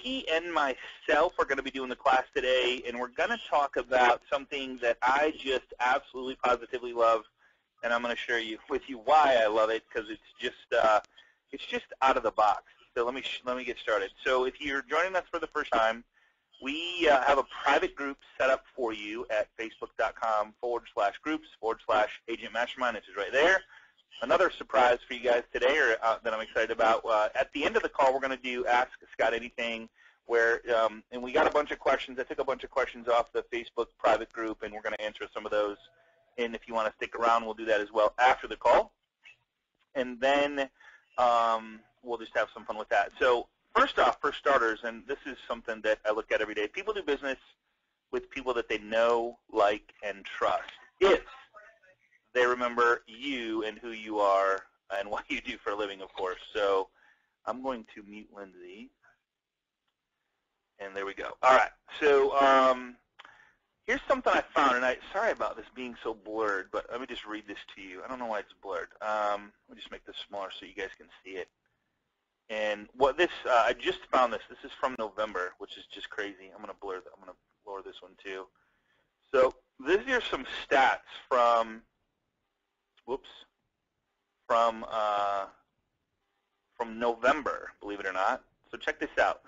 He and myself are going to be doing the class today, and we're going to talk about something that I just absolutely positively love, and I'm going to share with you why I love it, because it's just out of the box. So let me get started. So if you're joining us for the first time, we have a private group set up for you at facebook.com/groups/Agent Mastermind. This is right there. Another surprise for you guys today, or that I'm excited about. At the end of the call, we're going to do Ask Scott Anything, where and we got a bunch of questions. I took a bunch of questions off the Facebook private group, and we're going to answer some of those. And if you want to stick around, we'll do that as well after the call. And then we'll just have some fun with that. So first off, for starters, and this is something that I look at every day, people do business with people that they know, like, and trust. If they remember you and who you are and what you do for a living, of course. So I'm going to mute Lindsay. And there we go. All right. So here's something I found, and sorry about this being so blurred, but let me just read this to you. I don't know why it's blurred. Let me just make this smaller so you guys can see it. And what this, I just found this. This is from November, which is just crazy. I'm going to lower this one too. So these are some stats from November, believe it or not. So check this out.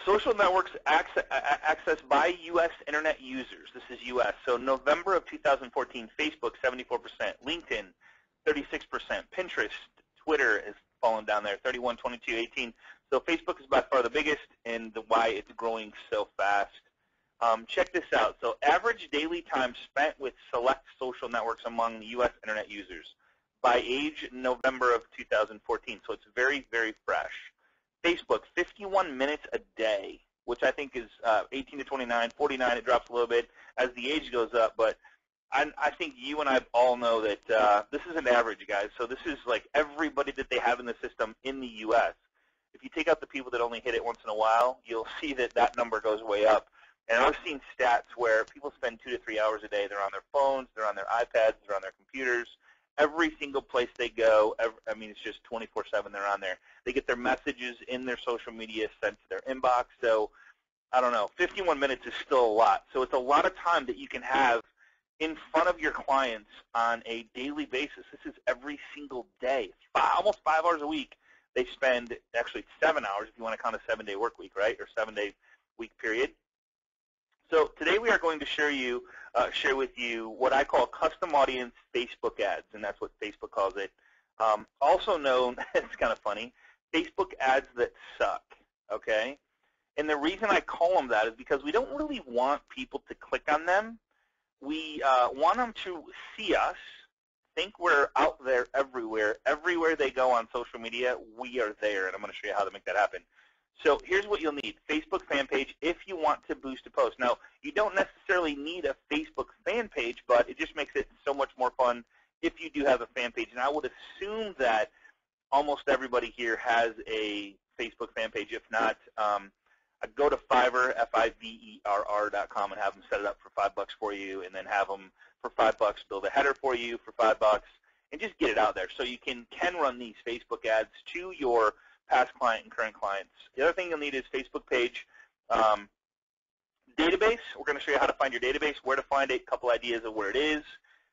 Social networks accessed by U.S. Internet users. This is U.S. So November of 2014, Facebook, 74%. LinkedIn, 36%. Pinterest, Twitter has fallen down there, 31, 22, 18. So Facebook is by far the biggest, and why it's growing so fast. Check this out. So average daily time spent with select social networks among U.S. Internet users by age November of 2014. So it's very, very fresh. Facebook, 51 minutes a day, which I think is 18 to 29, 49, it drops a little bit as the age goes up. But I think you and I all know that this is an average, guys. So this is like everybody that they have in the system in the U.S. If you take out the people that only hit it once in a while, you'll see that that number goes way up. And I've seen stats where people spend 2 to 3 hours a day. They're on their phones, they're on their iPads, they're on their computers. Every single place they go, I mean, it's just 24/7 they're on there. They get their messages in their social media sent to their inbox. So I don't know, 51 minutes is still a lot. So it's a lot of time that you can have in front of your clients on a daily basis. This is every single day, almost 5 hours a week. They spend, actually 7 hours if you want to count a 7-day work week, right, or 7-day week period. So today we are going to share with you what I call custom audience Facebook ads, and that's what Facebook calls it. Also known, it's kind of funny, Facebook ads that suck, okay? And the reason I call them that is because we don't really want people to click on them. We want them to see us, think we're out there everywhere. Everywhere they go on social media, we are there, and I'm going to show you how to make that happen. So here's what you'll need. Facebook fan page if you want to boost a post. Now, you don't necessarily need a Facebook fan page, but it just makes it so much more fun if you do have a fan page. And I would assume that almost everybody here has a Facebook fan page. If not, I'd go to Fiverr, Fiverr.com, and have them set it up for $5 for you, and then have them for $5 build a header for you for $5, and just get it out there. So you can run these Facebook ads to your past client and current clients. The other thing you'll need is Facebook page. Database, we're going to show you how to find your database, where to find it, a couple ideas of where it is.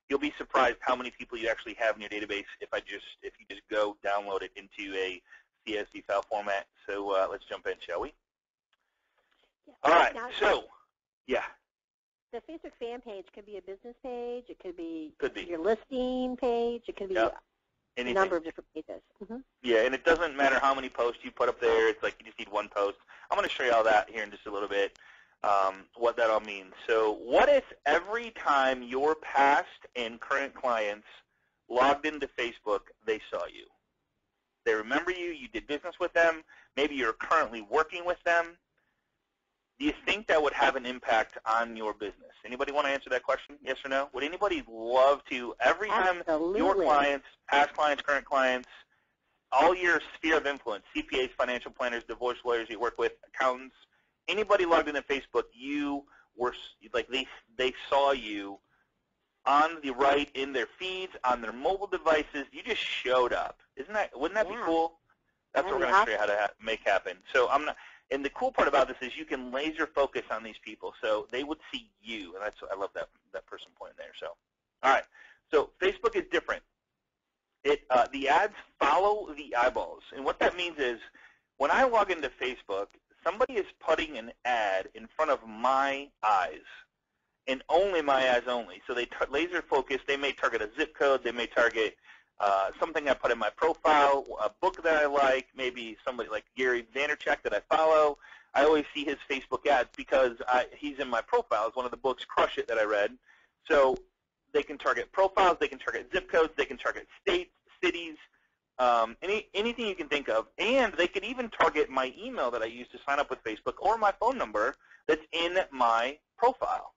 You'll be surprised how many people you actually have in your database if you just go download it into a CSV file format. So let's jump in, shall we? Yeah. All right, now, so, yeah. The Facebook fan page could be a business page. It could be your Yep. listing page. It could be Anything. a number of different pages. Mm-hmm. Yeah, and it doesn't matter how many posts you put up there. It's like you just need one post. I'm going to show you all that here in just a little bit, what that all means. So what if every time your past and current clients logged into Facebook, they saw you? They remember you. You did business with them. Maybe you're currently working with them. Do you think that would have an impact on your business? Anybody want to answer that question, yes or no? Would anybody love to, every time your clients, past clients, current clients, all your sphere of influence, CPAs, financial planners, divorce lawyers you work with, accountants, anybody logged into Facebook, you were, like they saw you on the right in their feeds, on their mobile devices, you just showed up. Wouldn't that be cool? That's what we're going to show you how to make happen. So And the cool part about this is you can laser focus on these people, so they would see you, and I love that person pointing there. So, all right. So Facebook is different. The ads follow the eyeballs, and what that means is when I log into Facebook, somebody is putting an ad in front of my eyes, and only my eyes only. So they laser focus. They may target a zip code. They may target something I put in my profile, a book that I like, maybe somebody like Gary Vaynerchuk that I follow. I always see his Facebook ads because he's in my profile. It's one of the books, Crush It, that I read. So they can target profiles. They can target zip codes. They can target states, cities, anything you can think of. And they can even target my email that I use to sign up with Facebook or my phone number that's in my profile.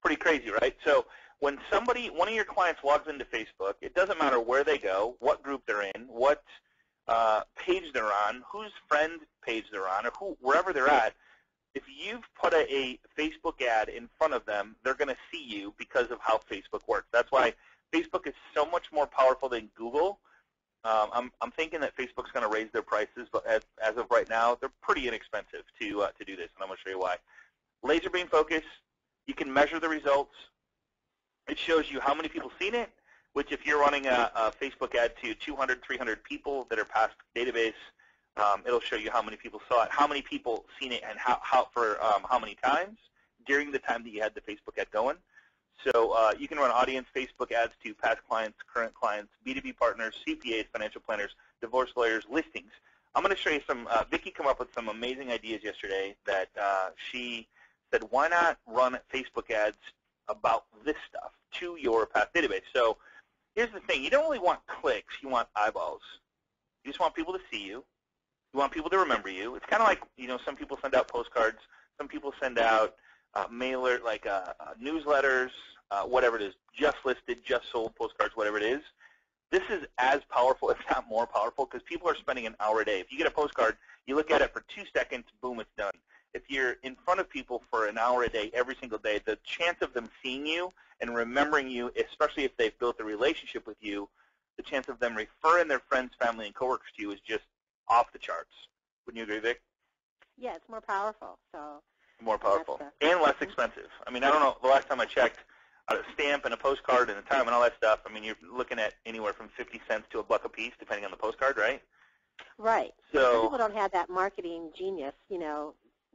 Pretty crazy, right? So when one of your clients logs into Facebook, it doesn't matter where they go, what group they're in, what page they're on, whose friend page they're on, or wherever they're at. If you've put a Facebook ad in front of them, they're going to see you because of how Facebook works. That's why Facebook is so much more powerful than Google. I'm thinking that Facebook's going to raise their prices, but as of right now, they're pretty inexpensive to do this, and I'm going to show you why. Laser beam focus, you can measure the results. It shows you how many people seen it, which if you're running a Facebook ad to 200, 300 people that are past database, it'll show you how many people saw it, how many people seen it, and how many times during the time that you had the Facebook ad going. So you can run audience Facebook ads to past clients, current clients, B2B partners, CPAs, financial planners, divorce lawyers, listings. I'm going to show you some. Vicki came up with some amazing ideas yesterday that she said, why not run Facebook ads about this stuff to your past database? So here's the thing. You don't really want clicks. You want eyeballs. You just want people to see you. You want people to remember you. It's kind of like, some people send out postcards. Some people send out newsletters, whatever it is, just listed, just sold postcards, whatever it is. This is as powerful, if not more powerful, because people are spending an hour a day. If you get a postcard, you look at it for 2 seconds, boom, it's done. If you're in front of people for an hour a day, every single day, the chance of them seeing you and remembering you, especially if they've built a relationship with you, the chance of them referring their friends, family, and coworkers to you is just off the charts. Wouldn't you agree, Vic? Yeah, it's more powerful. More powerful and less expensive. I mean, I don't know, the last time I checked, a stamp and a postcard and the time and all that stuff, I mean, you're looking at anywhere from 50 cents to $1 a piece, depending on the postcard, right? Right. So people don't have that marketing genius,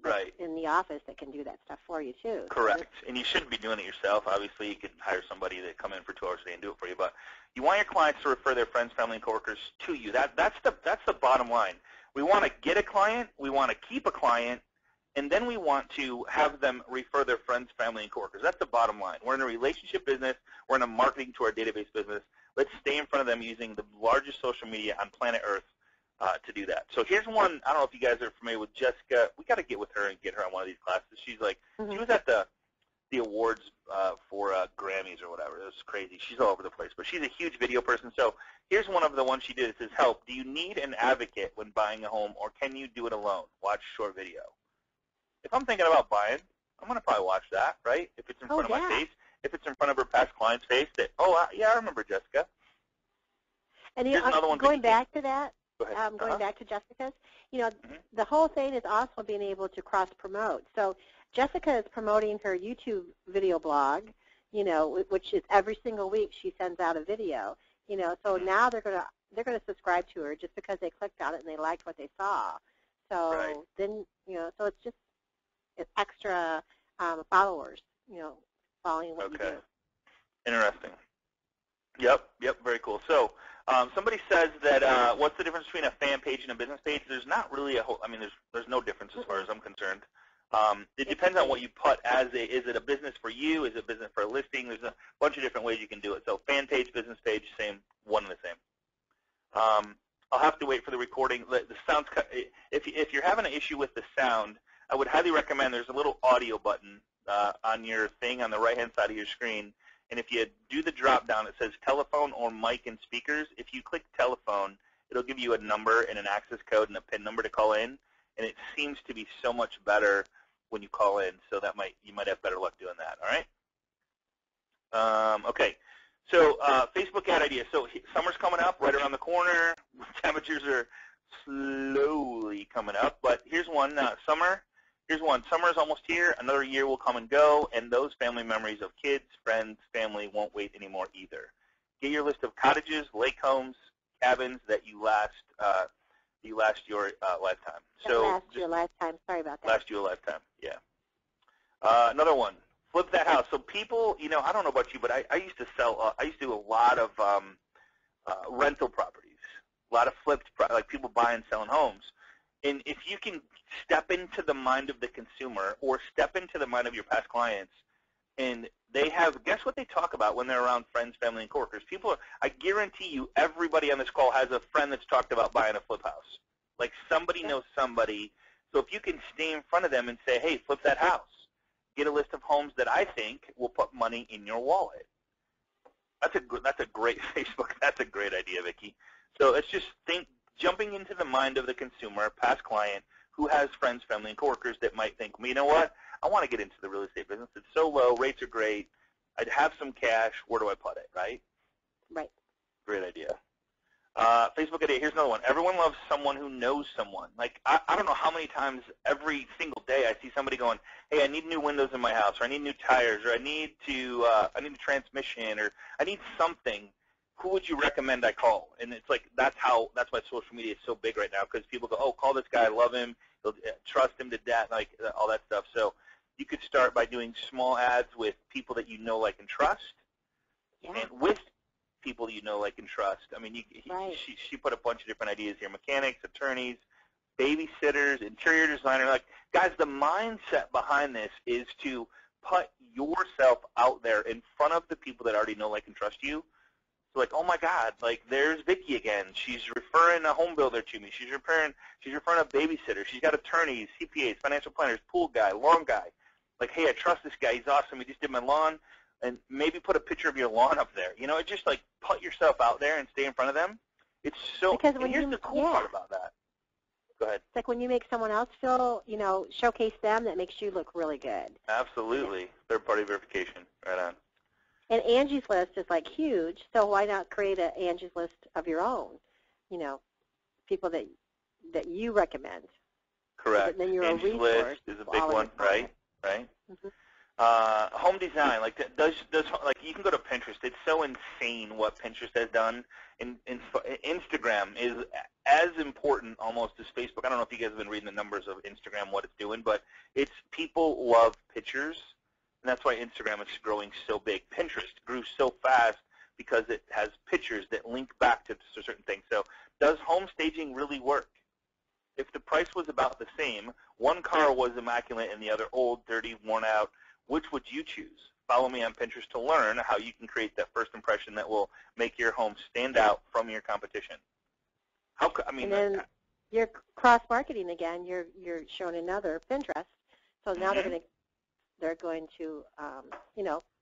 right in the office that can do that stuff for you, too. Correct. And you shouldn't be doing it yourself. Obviously, you could hire somebody to come in for 2 hours a day and do it for you. But you want your clients to refer their friends, family, and coworkers to you. That's the bottom line. We want to get a client. We want to keep a client. And then we want to have them refer their friends, family, and coworkers. That's the bottom line. We're in a relationship business. We're in a marketing to our database business. Let's stay in front of them using the largest social media on planet Earth to do that. So here's one. I don't know if you guys are familiar with Jessica. We got to get with her and get her on one of these classes. She's like, she was at the awards for Grammys or whatever. It was crazy. She's all over the place. But she's a huge video person. So here's one of the ones she did. It says, help. Do you need an advocate when buying a home, or can you do it alone? Watch short video. If I'm thinking about buying, I'm going to probably watch that, right? If it's in front of my face, if it's in front of her past client's face, yeah, I remember Jessica. And going back to that, go ahead. going back to Jessica's, the whole thing is also being able to cross-promote. So Jessica is promoting her YouTube video blog, which is every single week she sends out a video. So now they're going to subscribe to her just because they clicked on it and they liked what they saw. So then, so it's extra followers, following what you do. Interesting. Yep, very cool. So somebody says that what's the difference between a fan page and a business page? There's not really there's no difference as far as I'm concerned. It depends on what you put as is it a business for you? Is it a business for a listing? There's a bunch of different ways you can do it. So fan page, business page, same, one and the same. I'll have to wait for the recording. The sound's if you're having an issue with the sound, I would highly recommend there's a little audio button on your thing on the right-hand side of your screen. And if you do the drop-down, it says telephone or mic and speakers. If you click telephone, it'll give you a number and an access code and a PIN number to call in. And it seems to be so much better when you call in, so you might have better luck doing that, all right? Okay, so Facebook ad ideas. So summer's coming up right around the corner. Temperatures are slowly coming up, but here's one, summer. Here's one. Summer is almost here. Another year will come and go, and those family memories of kids, friends, family won't wait anymore either. Get your list of cottages, lake homes, cabins that you last your lifetime. Your lifetime. Sorry about that. Last you a lifetime. Yeah. Another one. Flip that house. So people, I don't know about you, but I used to sell. I used to do a lot of rental properties, a lot of flipped, like people buying and selling homes. And if you can step into the mind of the consumer or step into the mind of your past clients, and they have, guess what they talk about when they're around friends, family, and coworkers? I guarantee you, everybody on this call has a friend that's talked about buying a flip house. Like somebody knows somebody. So if you can stay in front of them and say, hey, flip that house. Get a list of homes that I think will put money in your wallet. That's a great Facebook. That's a great idea, Vicki. So let's just think, jumping into the mind of the consumer, past client, who has friends, family, and coworkers that might think, well, you know what? I want to get into the real estate business. It's so low. Rates are great. I'd have some cash. Where do I put it, right? Right. Great idea. Facebook idea. Here's another one. Everyone loves someone who knows someone. Like, I don't know how many times every single day I see somebody going, hey, I need new windows in my house, or I need new tires, or I need a transmission, or I need something. Who would you recommend I call? And it's like that's why social media is so big right now, because people go, oh, call this guy, I love him, trust him to death, like all that stuff. So you could start by doing small ads with people that you know, like, and trust, and with people you know, like, and trust. I mean, she put a bunch of different ideas here: mechanics, attorneys, babysitters, interior designer. Like, guys, the mindset behind this is to put yourself out there in front of the people that already know, like, and trust you. So, like, oh my God, like, there's Vicki again. She's referring a home builder to me. She's referring a babysitter. She's got attorneys, CPAs, financial planners, pool guy, lawn guy. Like, hey, I trust this guy. He's awesome. He just did my lawn. And maybe put a picture of your lawn up there. It's just like put yourself out there and stay in front of them. It's so. Because and here's the cool part about that. Go ahead. It's like when you make someone else feel, showcase them, that makes you look really good. Absolutely. Third-party verification. Right on. And Angie's List is like huge, so why not create an Angie's List of your own? People that you recommend. Correct. Then you're Angie's a resource. List is a big one, right? Right. Mm-hmm. Home design, like like you can go to Pinterest. It's so insane what Pinterest has done. And Instagram is as important almost as Facebook. I don't know if you guys have been reading the numbers of Instagram, what it's doing, but people love pictures, and that's why Instagram is growing so big. Pinterest grew so fast because it has pictures that link back to certain things. So does home staging really work? If the price was about the same, one car was immaculate and the other old, dirty, worn out, which would you choose? Follow me on Pinterest to learn how you can create that first impression that will make your home stand out from your competition. And then you're cross-marketing again. You're showing another Pinterest. So now they're going to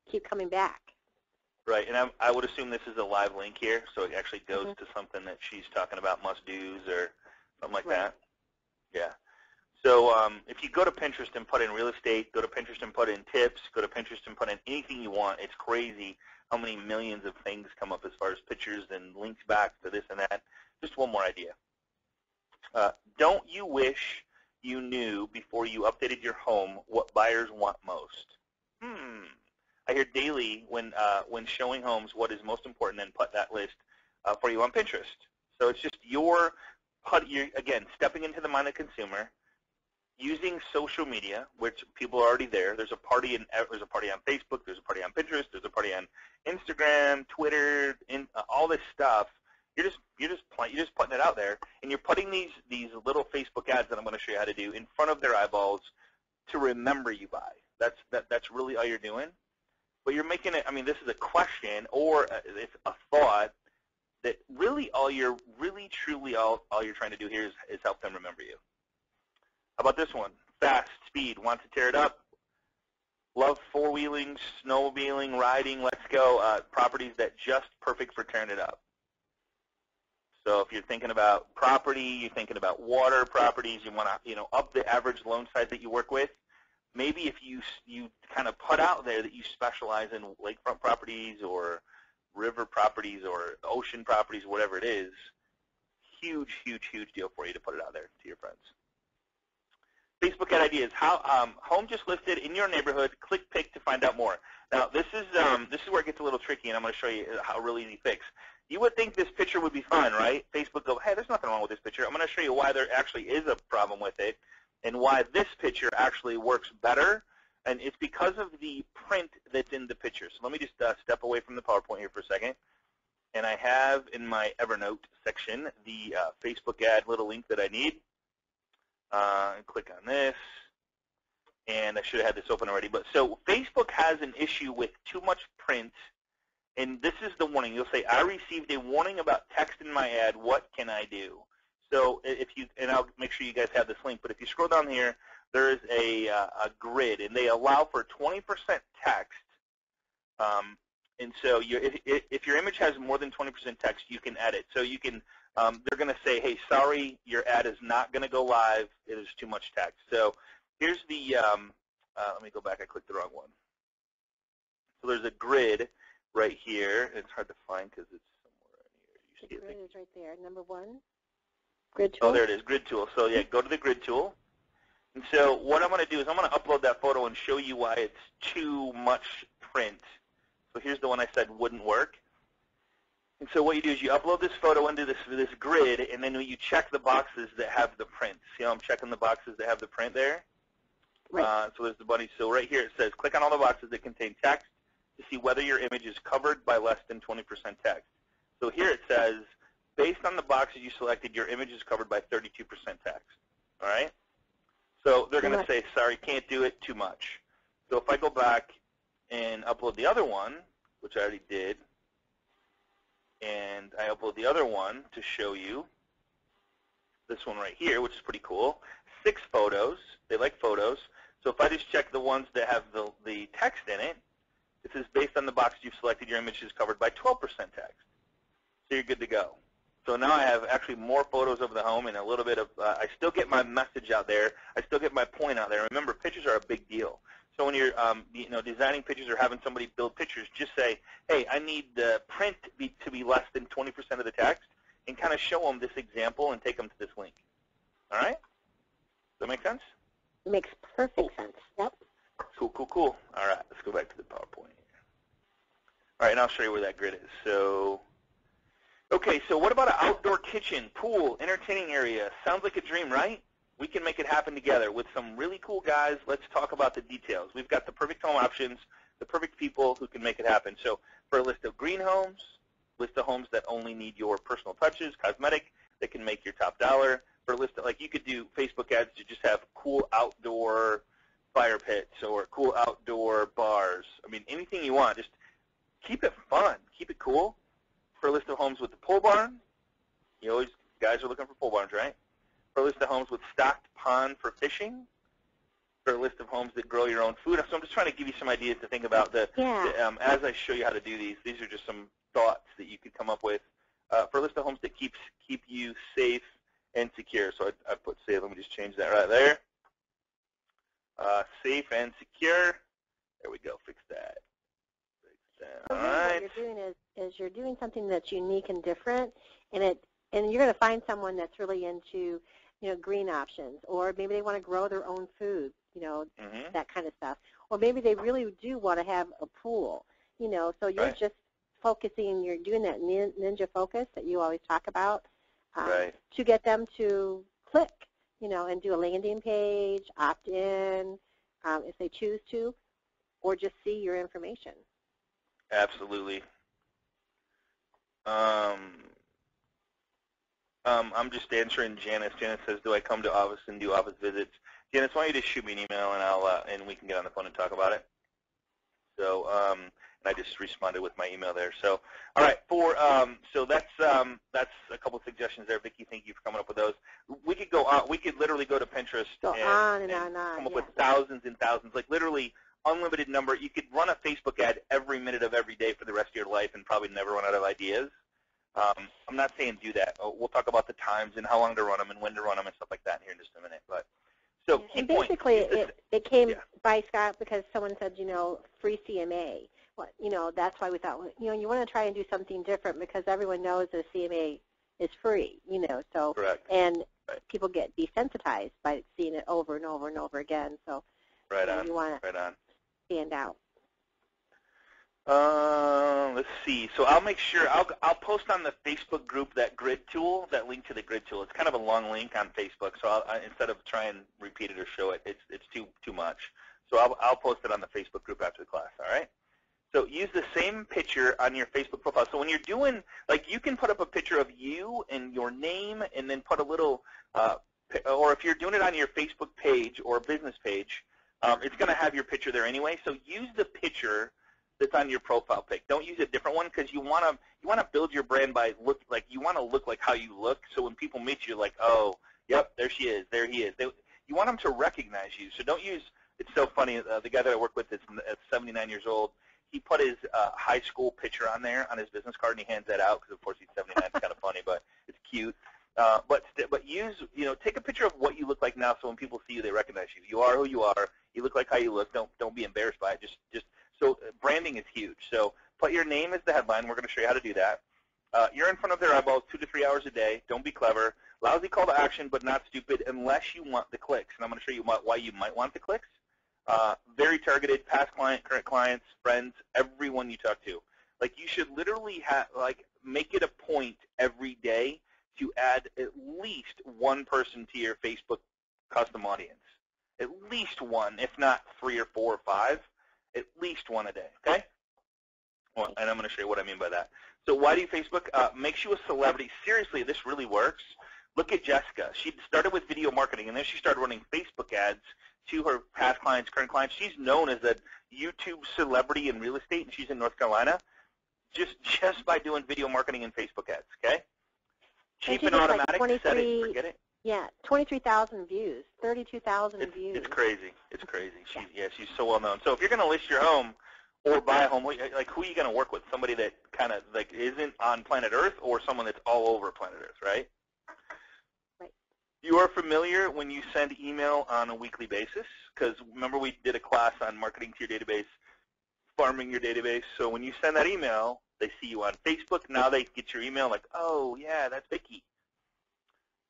keep coming back. Right, and I would assume this is a live link here, so it actually goes to something that she's talking about, must-dos or something like that. Yeah. So if you go to Pinterest and put in real estate, go to Pinterest and put in tips, go to Pinterest and put in anything you want, it's crazy how many millions of things come up as far as pictures and links back to this and that. Just one more idea. Don't you wish you knew before you updated your home what buyers want most? I hear daily when showing homes what is most important, then put that list for you on Pinterest. So it's just again, stepping into the mind of the consumer, using social media, which people are already there. There's a party on Facebook. There's a party on Pinterest. There's a party on Instagram, Twitter, all this stuff. You're just putting it out there, and you're putting these little Facebook ads that I'm going to show you how to do in front of their eyeballs to remember you by. That's really all you're doing. But you're making it. I mean, this is a question or it's a thought that really all you're trying to do here is help them remember you. How about this one? Fast, speed, want to tear it up. Love four-wheeling, snowmobiling, riding, let's go. Properties that just perfect for tearing it up. So if you're thinking about property, you're thinking about water properties, you want to up the average loan size that you work with. Maybe if you kind of put out there that you specialize in lakefront properties or river properties or ocean properties, whatever it is, huge, huge, huge deal for you to put it out there to your friends. Facebook ad ideas. How home just listed in your neighborhood. Click pick to find out more. Now this is where it gets a little tricky, and I'm going to show you how really easy fix. You would think this picture would be fine, right? Facebook go, hey, there's nothing wrong with this picture. I'm going to show you why there actually is a problem with it, and why this picture actually works better. And it's because of the print that's in the picture. So let me just step away from the PowerPoint here for a second. And I have in my Evernote section the Facebook ad little link that I need. Click on this. And I should have had this open already. But so Facebook has an issue with too much print. And this is the warning. You'll say, I received a warning about text in my ad. What can I do? So if you, and I'll make sure you guys have this link, but if you scroll down here, there is a grid, and they allow for 20% text. And so if your image has more than 20% text, you can edit. So you can, they're going to say, hey, sorry, your ad is not going to go live. It is too much text. So here's the, let me go back. I clicked the wrong one. So there's a grid right here. It's hard to find because it's somewhere in here. You see the grid it? is right there, number 1. Grid tool. Oh, there it is, grid tool. So yeah, go to the grid tool. And so what I'm going to do is I'm going to upload that photo and show you why it's too much print. So here's the one I said wouldn't work. And so what you do is you upload this photo into this grid, and then you check the boxes that have the print. See how I'm checking the boxes that have the print there? Right. So there's the bunny. So right here it says click on all the boxes that contain text to see whether your image is covered by less than 20% text. So here it says, based on the boxes you selected, your image is covered by 32% text. All right? So they're going to say, sorry, can't do it, too much. So if I go back and upload the other one, which I already did, and I upload the other one to show you this one right here, which is pretty cool, 6 photos. They like photos. So if I just check the ones that have the text in it, it says based on the box you've selected, your image is covered by 12% text. So you're good to go. So now I have actually more photos of the home and a little bit of, I still get my message out there. I still get my point out there. Remember, pictures are a big deal. So when you're designing pictures or having somebody build pictures, just say, hey, I need the print to be less than 20% of the text, and kind of show them this example and take them to this link. All right? Does that make sense? It makes perfect sense. Yep. Cool, cool, cool. All right, let's go back to the PowerPoint. All right, and I'll show you where that grid is. So, okay, so what about an outdoor kitchen, pool, entertaining area? Sounds like a dream, right? We can make it happen together with some really cool guys. Let's talk about the details. We've got the perfect home options, the perfect people who can make it happen. So for a list of green homes, list of homes that only need your personal touches, cosmetic, that can make your top dollar. For a list of, like, you could do Facebook ads to just have cool outdoor fire pits or cool outdoor bars. I mean, anything you want. Just keep it fun. Keep it cool. For a list of homes with the pole barn, guys are looking for pole barns, right? For a list of homes with stocked pond for fishing. For a list of homes that grow your own food. So I'm just trying to give you some ideas to think about. As I show you how to do these are just some thoughts that you could come up with. For a list of homes that keep you safe and secure. So I put safe. Let me just change that right there. Safe and secure. There we go. Fix that. All right. What you're doing is you're doing something that's unique and different, and you're going to find someone that's really into green options, or maybe they want to grow their own food, that kind of stuff, or maybe they really do want to have a pool, So you're just focusing. You're doing that ninja focus that you always talk about to get them to click, and do a landing page, opt in if they choose to, or just see your information. Absolutely. I'm just answering Janice. Janice says, do I come to office and do office visits? Janice, why don't you just shoot me an email, and we can get on the phone and talk about it. So, and I just responded with my email there. So, all right, so that's a couple of suggestions there, Vicki. Thank you for coming up with those. We could go on. We could literally go to Pinterest and come up with thousands and thousands, like literally unlimited number. You could run a Facebook ad every minute of every day for the rest of your life and probably never run out of ideas. I'm not saying do that. We'll talk about the times and how long to run them and when to run them and stuff like that here in just a minute. But so and basically, it came by, Scott, because someone said, free CMA. Well, that's why we thought, you want to try and do something different because everyone knows that a CMA is free, so Correct. and people get desensitized by seeing it over and over and over again. So you want to stand out. Let's see. So I'll make sure I'll post on the Facebook group that grid tool, that link to the grid tool. It's kind of a long link on Facebook, so instead of try and repeat it or show it, it's too much. So I'll post it on the Facebook group after the class. All right. So use the same picture on your Facebook profile. So when you're doing, like, you can put up a picture of you and your name, and then put a little, or if you're doing it on your Facebook page or business page, it's going to have your picture there anyway. So use the picture that's on your profile pic. Don't use a different one, because you want to build your brand by you want to look like how you look. So when people meet you, like, oh, yep, there she is, there he is. You want them to recognize you. So don't use. It's so funny. The guy that I work with is 79 years old. He put his high school picture on there on his business card, and he hands that out because, of course, he's 79. It's kind of funny, but it's cute. But use, take a picture of what you look like now, so when people see you, they recognize you. You are who you are. You look like how you look. Don't be embarrassed by it. So branding is huge. So put your name as the headline. We're going to show you how to do that. You're in front of their eyeballs 2 to 3 hours a day. Don't be clever. Lousy call to action, but not stupid, unless you want the clicks. And I'm going to show you why you might want the clicks. Very targeted, past client, current clients, friends, everyone you talk to. Like, you should literally make it a point every day to add at least one person to your Facebook custom audience. At least one, if not 3 or 4 or 5. At least one a day, okay? Well, and I'm going to show you what I mean by that. So why do Facebook? Makes you a celebrity. Seriously, this really works. Look at Jessica. She started with video marketing, and then she started running Facebook ads to her past clients, current clients. She's known as a YouTube celebrity in real estate, and she's in North Carolina, just by doing video marketing and Facebook ads, okay? Cheap and automatic, set it, forget it. Yeah, 23,000 views, 32,000 views. It's crazy. It's crazy. She's so well known. So if you're going to list your home or buy a home, like, who are you going to work with? Somebody that kind of isn't on planet Earth, or someone that's all over planet Earth, right? Right. You are familiar when you send email on a weekly basis, because remember we did a class on marketing to your database, farming your database. So when you send that email, they see you on Facebook. Now they get your email like, oh, yeah, that's Vicki.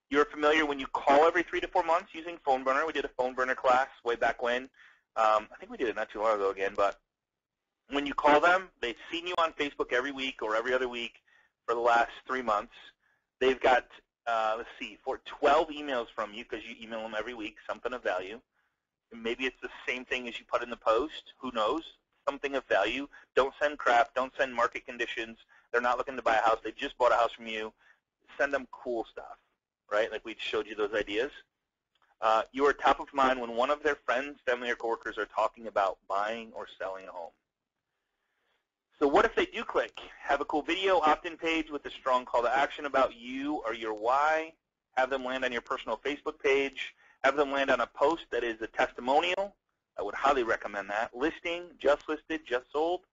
You're familiar when you call every 3 to 4 months using phone burner. We did a phone burner class way back when. I think we did it not too long ago again. But when you call them, they've seen you on Facebook every week or every other week for the last 3 months. They've got, 12 emails from you, because you email them every week, something of value. And maybe it's the same thing as you put in the post. Who knows? Something of value. Don't send crap. Don't send market conditions. They're not looking to buy a house. They just bought a house from you. Send them cool stuff. Right, like we showed you those ideas. You are top of mind when one of their friends, family, or coworkers are talking about buying or selling a home. So what if they do click? Have a cool video opt-in page with a strong call to action about you or your why. Have them land on your personal Facebook page. Have them land on a post that is a testimonial. I would highly recommend that. Listing, just listed, just sold.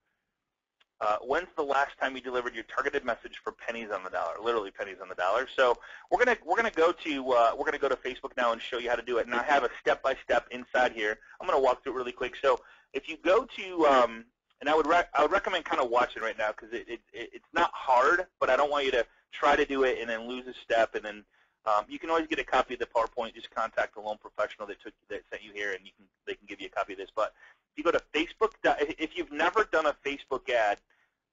When's the last time you delivered your targeted message for pennies on the dollar? Literally pennies on the dollar. So we're gonna go to Facebook now and show you how to do it. And I have a step-by-step inside here. I'm gonna walk through it really quick. So if you go to and I would recommend kind of watching right now, because it's not hard, but I don't want you to try to do it and then lose a step. And then you can always get a copy of the PowerPoint. Just contact the loan professional that sent you here, and they can give you a copy of this. But if you go to Facebook, if you've never done a Facebook ad,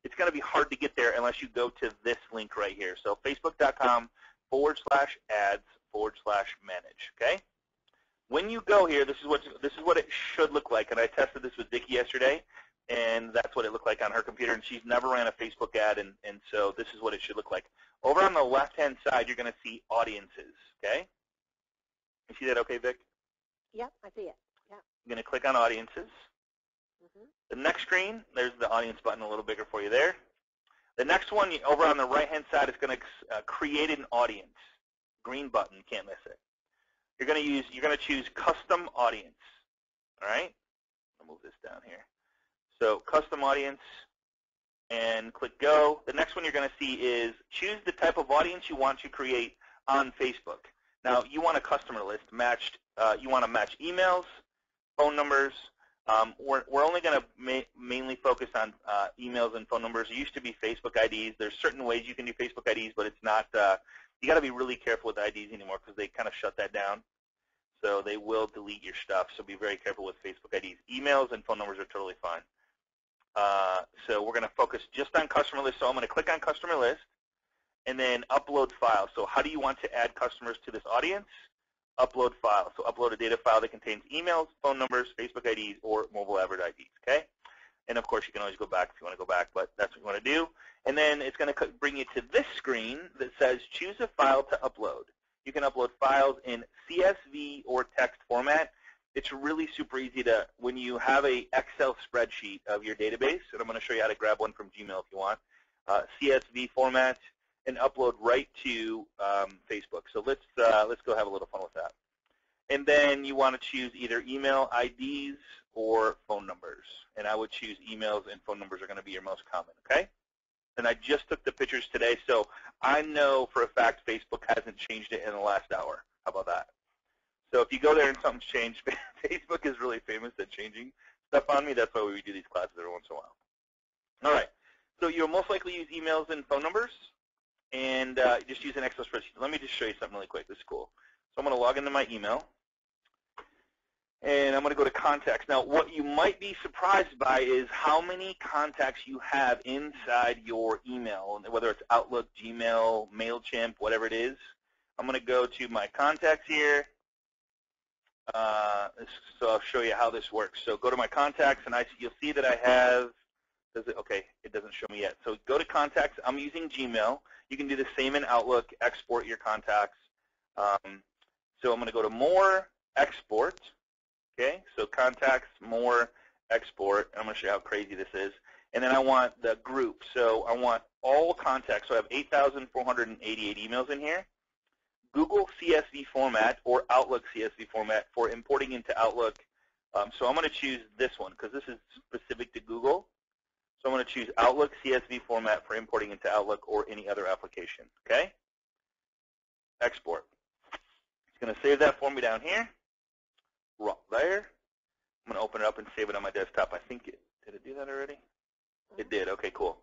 it's going to be hard to get there unless you go to this link right here. So facebook.com/ads/manage. Okay. When you go here, this is what it should look like. And I tested this with Vicki yesterday, and that's what it looked like on her computer. And she's never ran a Facebook ad, and so this is what it should look like. Over on the left-hand side, you're going to see audiences. Okay. You see that? Okay, Vic? Yep, I see it. Yeah. You're going to click on audiences. The next screen, there's the audience button a little bigger for you there. The next one, over on the right-hand side, is going to create an audience. Green button, can't miss it. You're going to choose custom audience. All right? I'll move this down here. So custom audience, and click go. The next one you're going to see is choose the type of audience you want to create on Facebook. Now, you want a customer list matched. You want to match emails, phone numbers, We're only going to mainly focus on emails and phone numbers. It used to be Facebook IDs. There's certain ways you can do Facebook IDs, but it's not. You got to be really careful with IDs anymore because they kind of shut that down. So they will delete your stuff. So be very careful with Facebook IDs. Emails and phone numbers are totally fine. So we're going to focus just on customer list. So I'm going to click on customer list and then upload file. So how do you want to add customers to this audience? Upload file. So upload a data file that contains emails, phone numbers, Facebook IDs, or mobile advert IDs, okay? And of course, you can always go back if you want to go back, but that's what you want to do. And then it's going to bring you to this screen that says choose a file to upload. You can upload files in CSV or text format. It's really super easy to, when you have a Excel spreadsheet of your database, and I'm going to show you how to grab one from Gmail if you want, CSV format, and upload right to Facebook. So let's go have a little fun with that. And then you want to choose either email IDs or phone numbers. And I would choose emails and phone numbers are going to be your most common, okay? And I just took the pictures today, so I know for a fact Facebook hasn't changed it in the last hour. How about that? So if you go there and something's changed, Facebook is really famous at changing stuff on me. That's why we do these classes every once in a while. All right. So you'll most likely use emails and phone numbers, and just use an Excel spreadsheet. Let me just show you something really quick. This is cool. So I'm going to log into my email, and I'm going to go to contacts. Now, what you might be surprised by is how many contacts you have inside your email, whether it's Outlook, Gmail, MailChimp, whatever it is. I'm going to go to my contacts here. So I'll show you how this works. So go to my contacts, and you'll see that I have, okay, it doesn't show me yet. So go to contacts. I'm using Gmail. You can do the same in Outlook, export your contacts. So I'm going to go to More, Export. Okay, so contacts, More, Export. I'm going to show you how crazy this is. And then I want the group. So I want all contacts. So I have 8,488 emails in here. Google CSV format or Outlook CSV format for importing into Outlook. So I'm going to choose this one because this is specific to Google. So I'm going to choose Outlook CSV format for importing into Outlook or any other application. Okay? Export. It's going to save that for me down here. Right there. I'm going to open it up and save it on my desktop. I think did it do that already? It did. Okay, cool.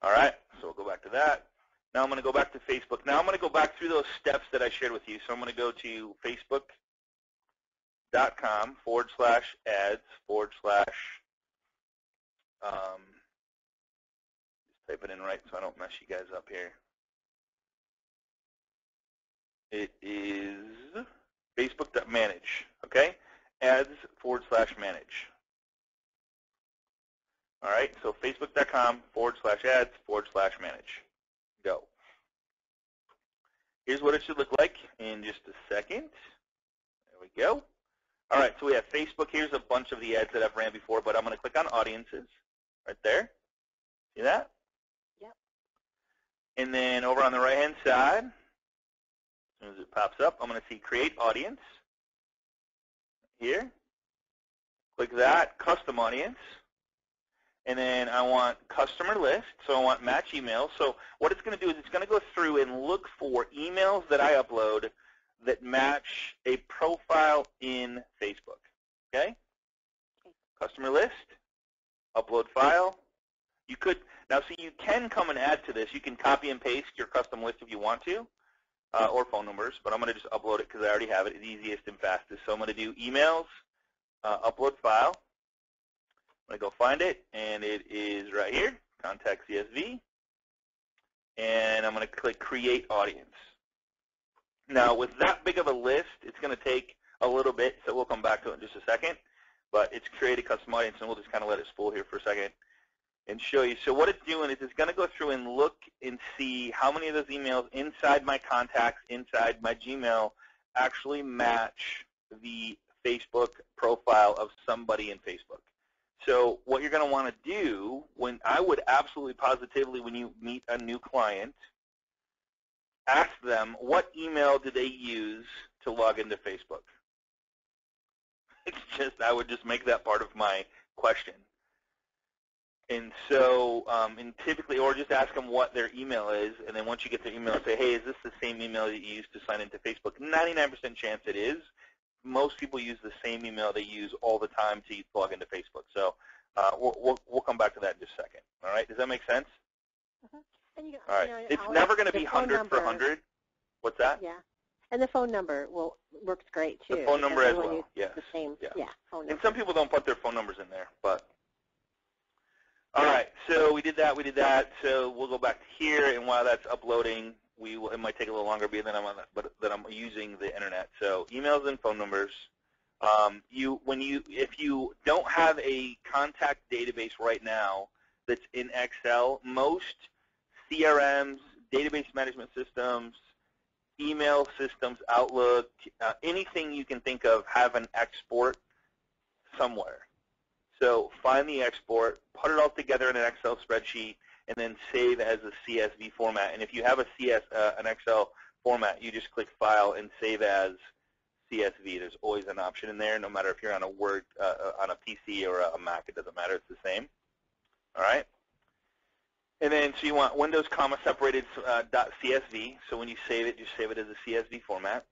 All right, so we'll go back to that. Now I'm going to go back to Facebook. Now I'm going to go back through those steps that I shared with you. So I'm going to go to facebook.com/ads/ just type it in right so I don't mess you guys up here. It is facebook.manage, okay? ads/manage. All right, so facebook.com/ads/manage. Go. Here's what it should look like in just a second. There we go. All right, so we have Facebook. Here's a bunch of the ads that I've ran before, but I'm going to click on audiences right there. See that? Yep. And then over on the right-hand side, as soon as it pops up, I'm going to see create audience here. Click that, custom audience. And then I want customer list, so I want match emails. So what it's going to do is it's going to go through and look for emails that I upload that match a profile in Facebook. Okay? Customer list, upload file. You could, now see you can come and add to this. You can copy and paste your custom list if you want to, or phone numbers, but I'm going to just upload it because I already have it. It's easiest and fastest. So I'm going to do emails, upload file. I'm going to go find it, and it is right here, Contact CSV. And I'm going to click Create Audience. Now, with that big of a list, it's going to take a little bit, so we'll come back to it in just a second. But it's create a custom audience, and we'll just kind of let it spool here for a second and show you. So what it's doing is it's going to go through and look and see how many of those emails inside my contacts, inside my Gmail, actually match the Facebook profile of somebody in Facebook. So what you're going to want to do, I would absolutely positively, when you meet a new client, ask them what email do they use to log into Facebook. It's just, I would just make that part of my question. And so, and typically, or just ask them what their email is, and then once you get their email, say, hey, is this the same email that you used to sign into Facebook? 99% chance it is. most people use the same email they use all the time to log into Facebook. So we'll come back to that in just a second. All right? Does that make sense? Mm-hmm. And all right. It's never going to be 100 for 100. What's that? Yeah. And the phone number works great, too. The phone number as well, yes. The same, phone number. And some people don't put their phone numbers in there, but. All right, so we did that. So we'll go back to here, and while that's uploading, it might take a little longer than I'm using the internet. So emails and phone numbers. If you don't have a contact database right now that's in Excel, most CRMs, database management systems, email systems, Outlook, anything you can think of have an export somewhere. So find the export, put it all together in an Excel spreadsheet, and then save as a CSV format. And if you have an Excel format, you just click File and Save as CSV. There's always an option in there, no matter if you're on a Word, on a PC or a Mac. It doesn't matter. It's the same. All right. And then so you want Windows comma separated .csv. So when you save it, just save it as a CSV format.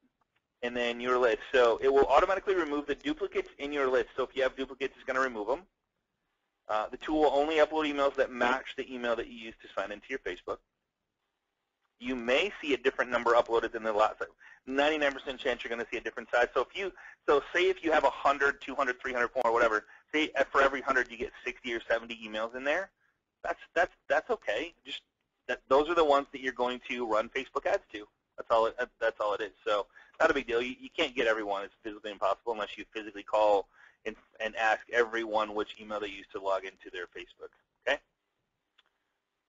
And then your list. So it will automatically remove the duplicates in your list. So if you have duplicates, it's going to remove them. The tool will only upload emails that match the email that you used to sign into your Facebook. You may see a different number uploaded than the last. 99% chance you're going to see a different size. So say if you have 100, 200, 300, 400, whatever. Say for every 100 you get 60 or 70 emails in there. That's okay. Those are the ones that you're going to run Facebook ads to. That's all it is. So not a big deal. You can't get everyone. It's physically impossible unless you physically call and ask everyone which email they use to log into their Facebook. Okay?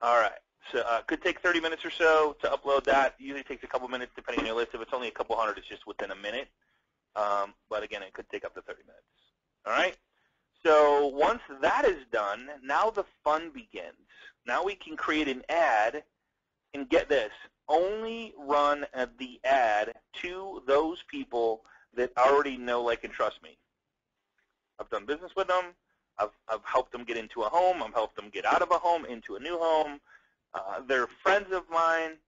All right. So it could take 30 minutes or so to upload that. Usually takes a couple minutes depending on your list. If it's only a couple hundred, it's just within a minute. But again, it could take up to 30 minutes. All right? So once that is done, now the fun begins. Now we can create an ad and get this. Only run the ad to those people that already know, like, and trust me. I've done business with them. I've helped them get into a home. I've helped them get out of a home into a new home. They're friends of mine.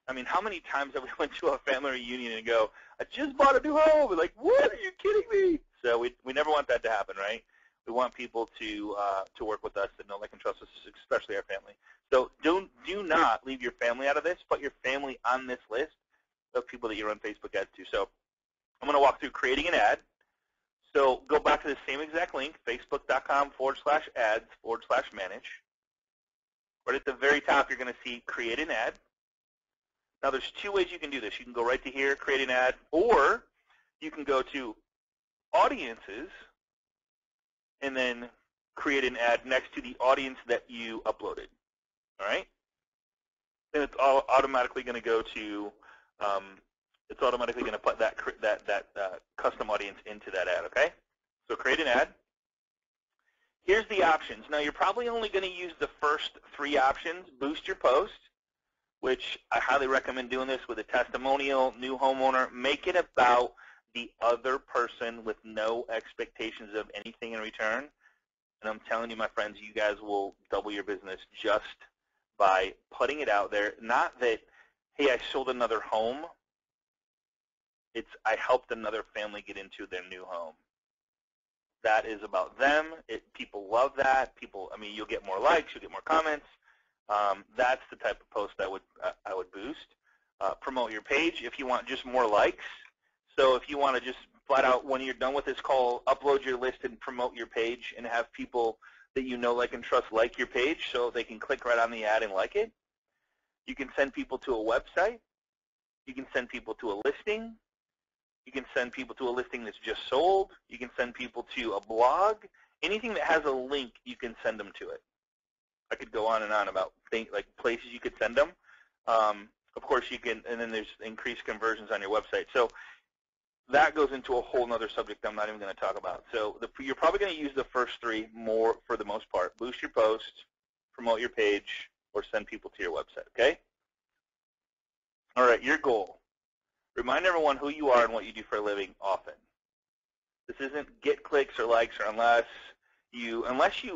I mean, how many times have we went to a family reunion and go, I just bought a new home. We're like, what? Are you kidding me? So we never want that to happen, right? We want people to work with us that know, like, and trust us, especially our family. So do not leave your family out of this. Put your family on this list of people that you run Facebook ads to. So I'm going to walk through creating an ad. So go back to the same exact link, facebook.com/ads/manage. Right at the very top, you're going to see create an ad. Now there's two ways you can do this. You can go right to here, create an ad, or you can go to audiences and then create an ad next to the audience that you uploaded. All right? And it's automatically going to go to, it's automatically going to put that custom audience into that ad, okay? So create an ad. Here's the options. Now you're probably only going to use the first three options. Boost your post, which I highly recommend doing this with a testimonial, new homeowner. Make it about the other person with no expectations of anything in return. And I'm telling you, my friends, you guys will double your business just by putting it out there. Not that, hey, I sold another home. It's I helped another family get into their new home. That is about them. People love that. I mean, you'll get more likes, you'll get more comments. That's the type of post I would boost. Promote your page if you want just more likes. So if you want to just flat out, when you're done with this call, upload your list and promote your page and have people that you know, like, and trust like your page so they can click right on the ad and like it. You can send people to a website. You can send people to a listing. You can send people to a listing that's just sold. You can send people to a blog. Anything that has a link, you can send them to it. I could go on and on about things like places you could send them. Of course, you can, and then there's increased conversions on your website. So that goes into a whole other subject I'm not even going to talk about. So you're probably going to use the first three more for the most part. Boost your post, promote your page, or send people to your website, okay? All right, your goal. Remind everyone who you are and what you do for a living often. This isn't get clicks or likes, or unless you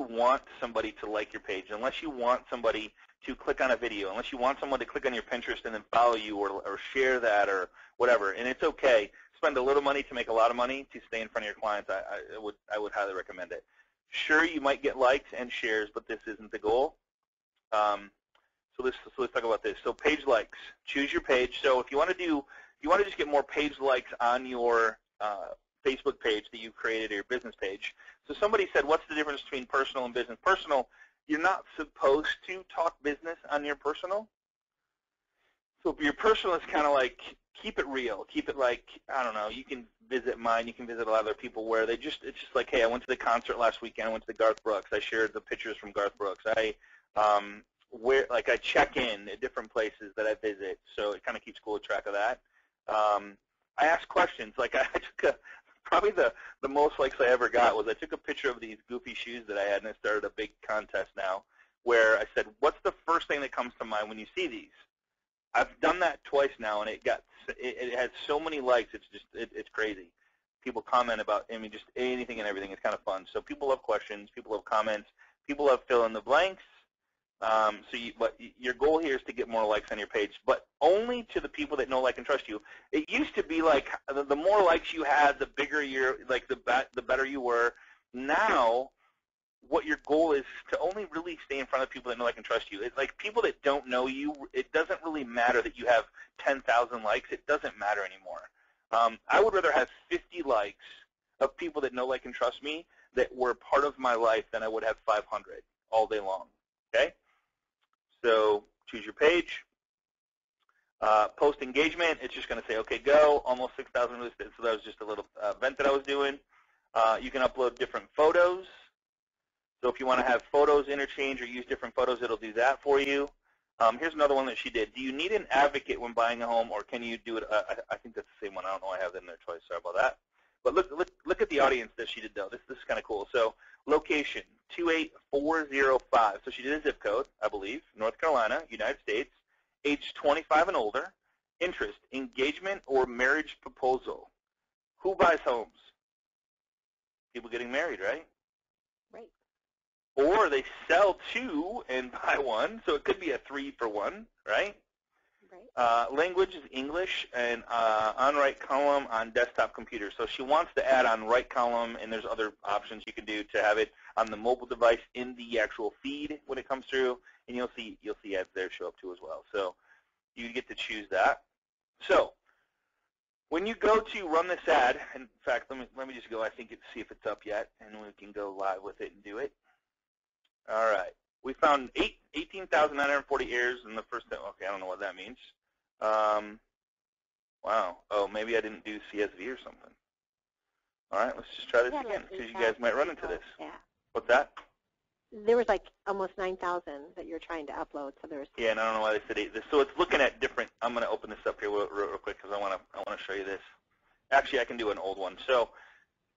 want somebody to like your page, unless you want somebody to click on a video, unless you want someone to click on your Pinterest and then follow you or share that or whatever. And it's okay. spend a little money to make a lot of money to stay in front of your clients, I would highly recommend it. Sure, you might get likes and shares, but this isn't the goal. So let's talk about this. So page likes. Choose your page. So if you want to just get more page likes on your Facebook page that you've created or your business page. So somebody said, what's the difference between personal and business? Personal, you're not supposed to talk business on your personal. So your personal is kind of like, keep it real. Keep it like, I don't know, you can visit mine, you can visit a lot of other people where it's just like, hey, I went to the concert last weekend, I went to the Garth Brooks, I shared the pictures from Garth Brooks. I check in at different places that I visit, so it kind of keeps cool track of that. I ask questions. Like I took probably the most likes I ever got was I took a picture of these goofy shoes that I had, and I started a big contest now where I said, what's the first thing that comes to mind when you see these? I've done that twice now, and it has so many likes. It's crazy. People comment about, I mean, just anything and everything. It's kind of fun. So people have questions. People have comments. People have fill in the blanks. But your goal here is to get more likes on your page, but only to the people that know, like, and trust you. It used to be like the more likes you had, the bigger the better you were. Now, what your goal is to only really stay in front of people that know, like, and trust you. It's like people that don't know you. It doesn't really matter that you have 10,000 likes. It doesn't matter anymore. I would rather have 50 likes of people that know, like, and trust me that were part of my life than I would have 500 all day long. Okay. So choose your page. Post engagement, it's just going to say, okay, go, almost 6,000 listed. So that was just a little event that I was doing. You can upload different photos. So if you want to have photos interchange or use different photos, it'll do that for you. Here's another one that she did. Do you need an advocate when buying a home, or can you do it? I think that's the same one. I don't know. I have that in there twice. Sorry about that. But look at the audience that she did, though. This is kind of cool. So location, 28405. So she did a zip code, I believe, North Carolina, United States, age 25 and older, interest, engagement or marriage proposal. Who buys homes? People getting married, right? Right. Or they sell two and buy one, so it could be a 3-for-1, right? Right. Language is English, and on right column on desktop computer. So she wants to add on right column, and there's other options you can do to have it on the mobile device in the actual feed when it comes through, and you'll see ads there show up too as well. So you get to choose that. So when you go to run this ad, in fact, let me just go. I think see if it's up yet, and we can go live with it and do it. All right. We found 18,940 errors in the first time. Okay, I don't know what that means. Wow. Oh, maybe I didn't do CSV or something. All right, let's just try this again because you guys might run into this. Yeah. What's that? There was like almost 9,000 that you're trying to upload. So there's. Yeah, and I don't know why they said 8. So it's looking at different. I'm going to open this up here real quick because I want to show you this. Actually, I can do an old one. So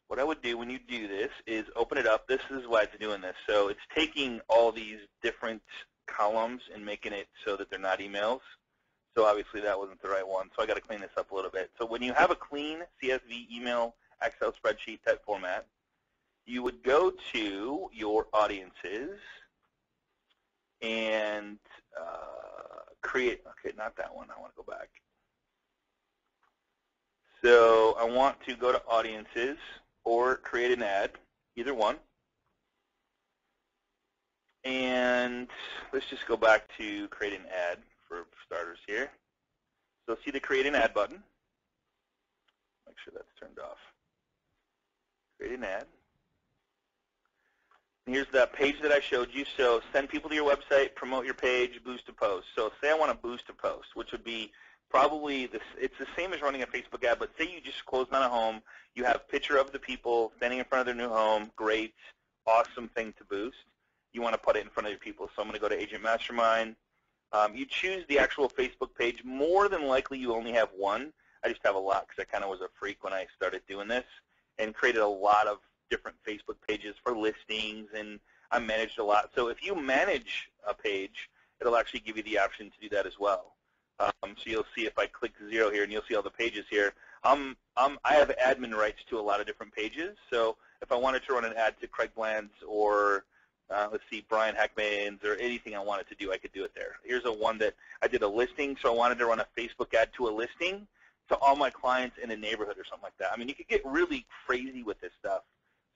what I would do when you do this is open it up. This is why it's doing this. So it's taking all these different columns and making it so that they're not emails. So obviously that wasn't the right one. So I got to clean this up a little bit. So when you have a clean CSV, email, Excel spreadsheet type format, you would go to your audiences and create. Okay, not that one. I want to go back. So I want to go to audiences or create an ad, either one. And let's just go back to create an ad for starters here. So see the create an ad button. Make sure that's turned off. Create an ad. And here's that page that I showed you. So send people to your website, promote your page, boost a post. So say I want to boost a post, which would be probably it's the same as running a Facebook ad, but say you just closed on a home, you have a picture of the people standing in front of their new home, great, awesome thing to boost. You want to put it in front of your people. So I'm going to go to Agent Mastermind. You choose the actual Facebook page. More than likely you only have one. I just have a lot because I kind of was a freak when I started doing this and created a lot of different Facebook pages for listings, and I managed a lot. So if you manage a page, it'll actually give you the option to do that as well. So you'll see if I click 0 here, and you'll see all the pages here. I have admin rights to a lot of different pages. So if I wanted to run an ad to Craig Bland's or let's see, Brian Heckman's or anything I wanted to do, I could do it there. Here's a one that I did a listing, so I wanted to run a Facebook ad to a listing. to all my clients in a neighborhood or something like that. I mean, you could get really crazy with this stuff.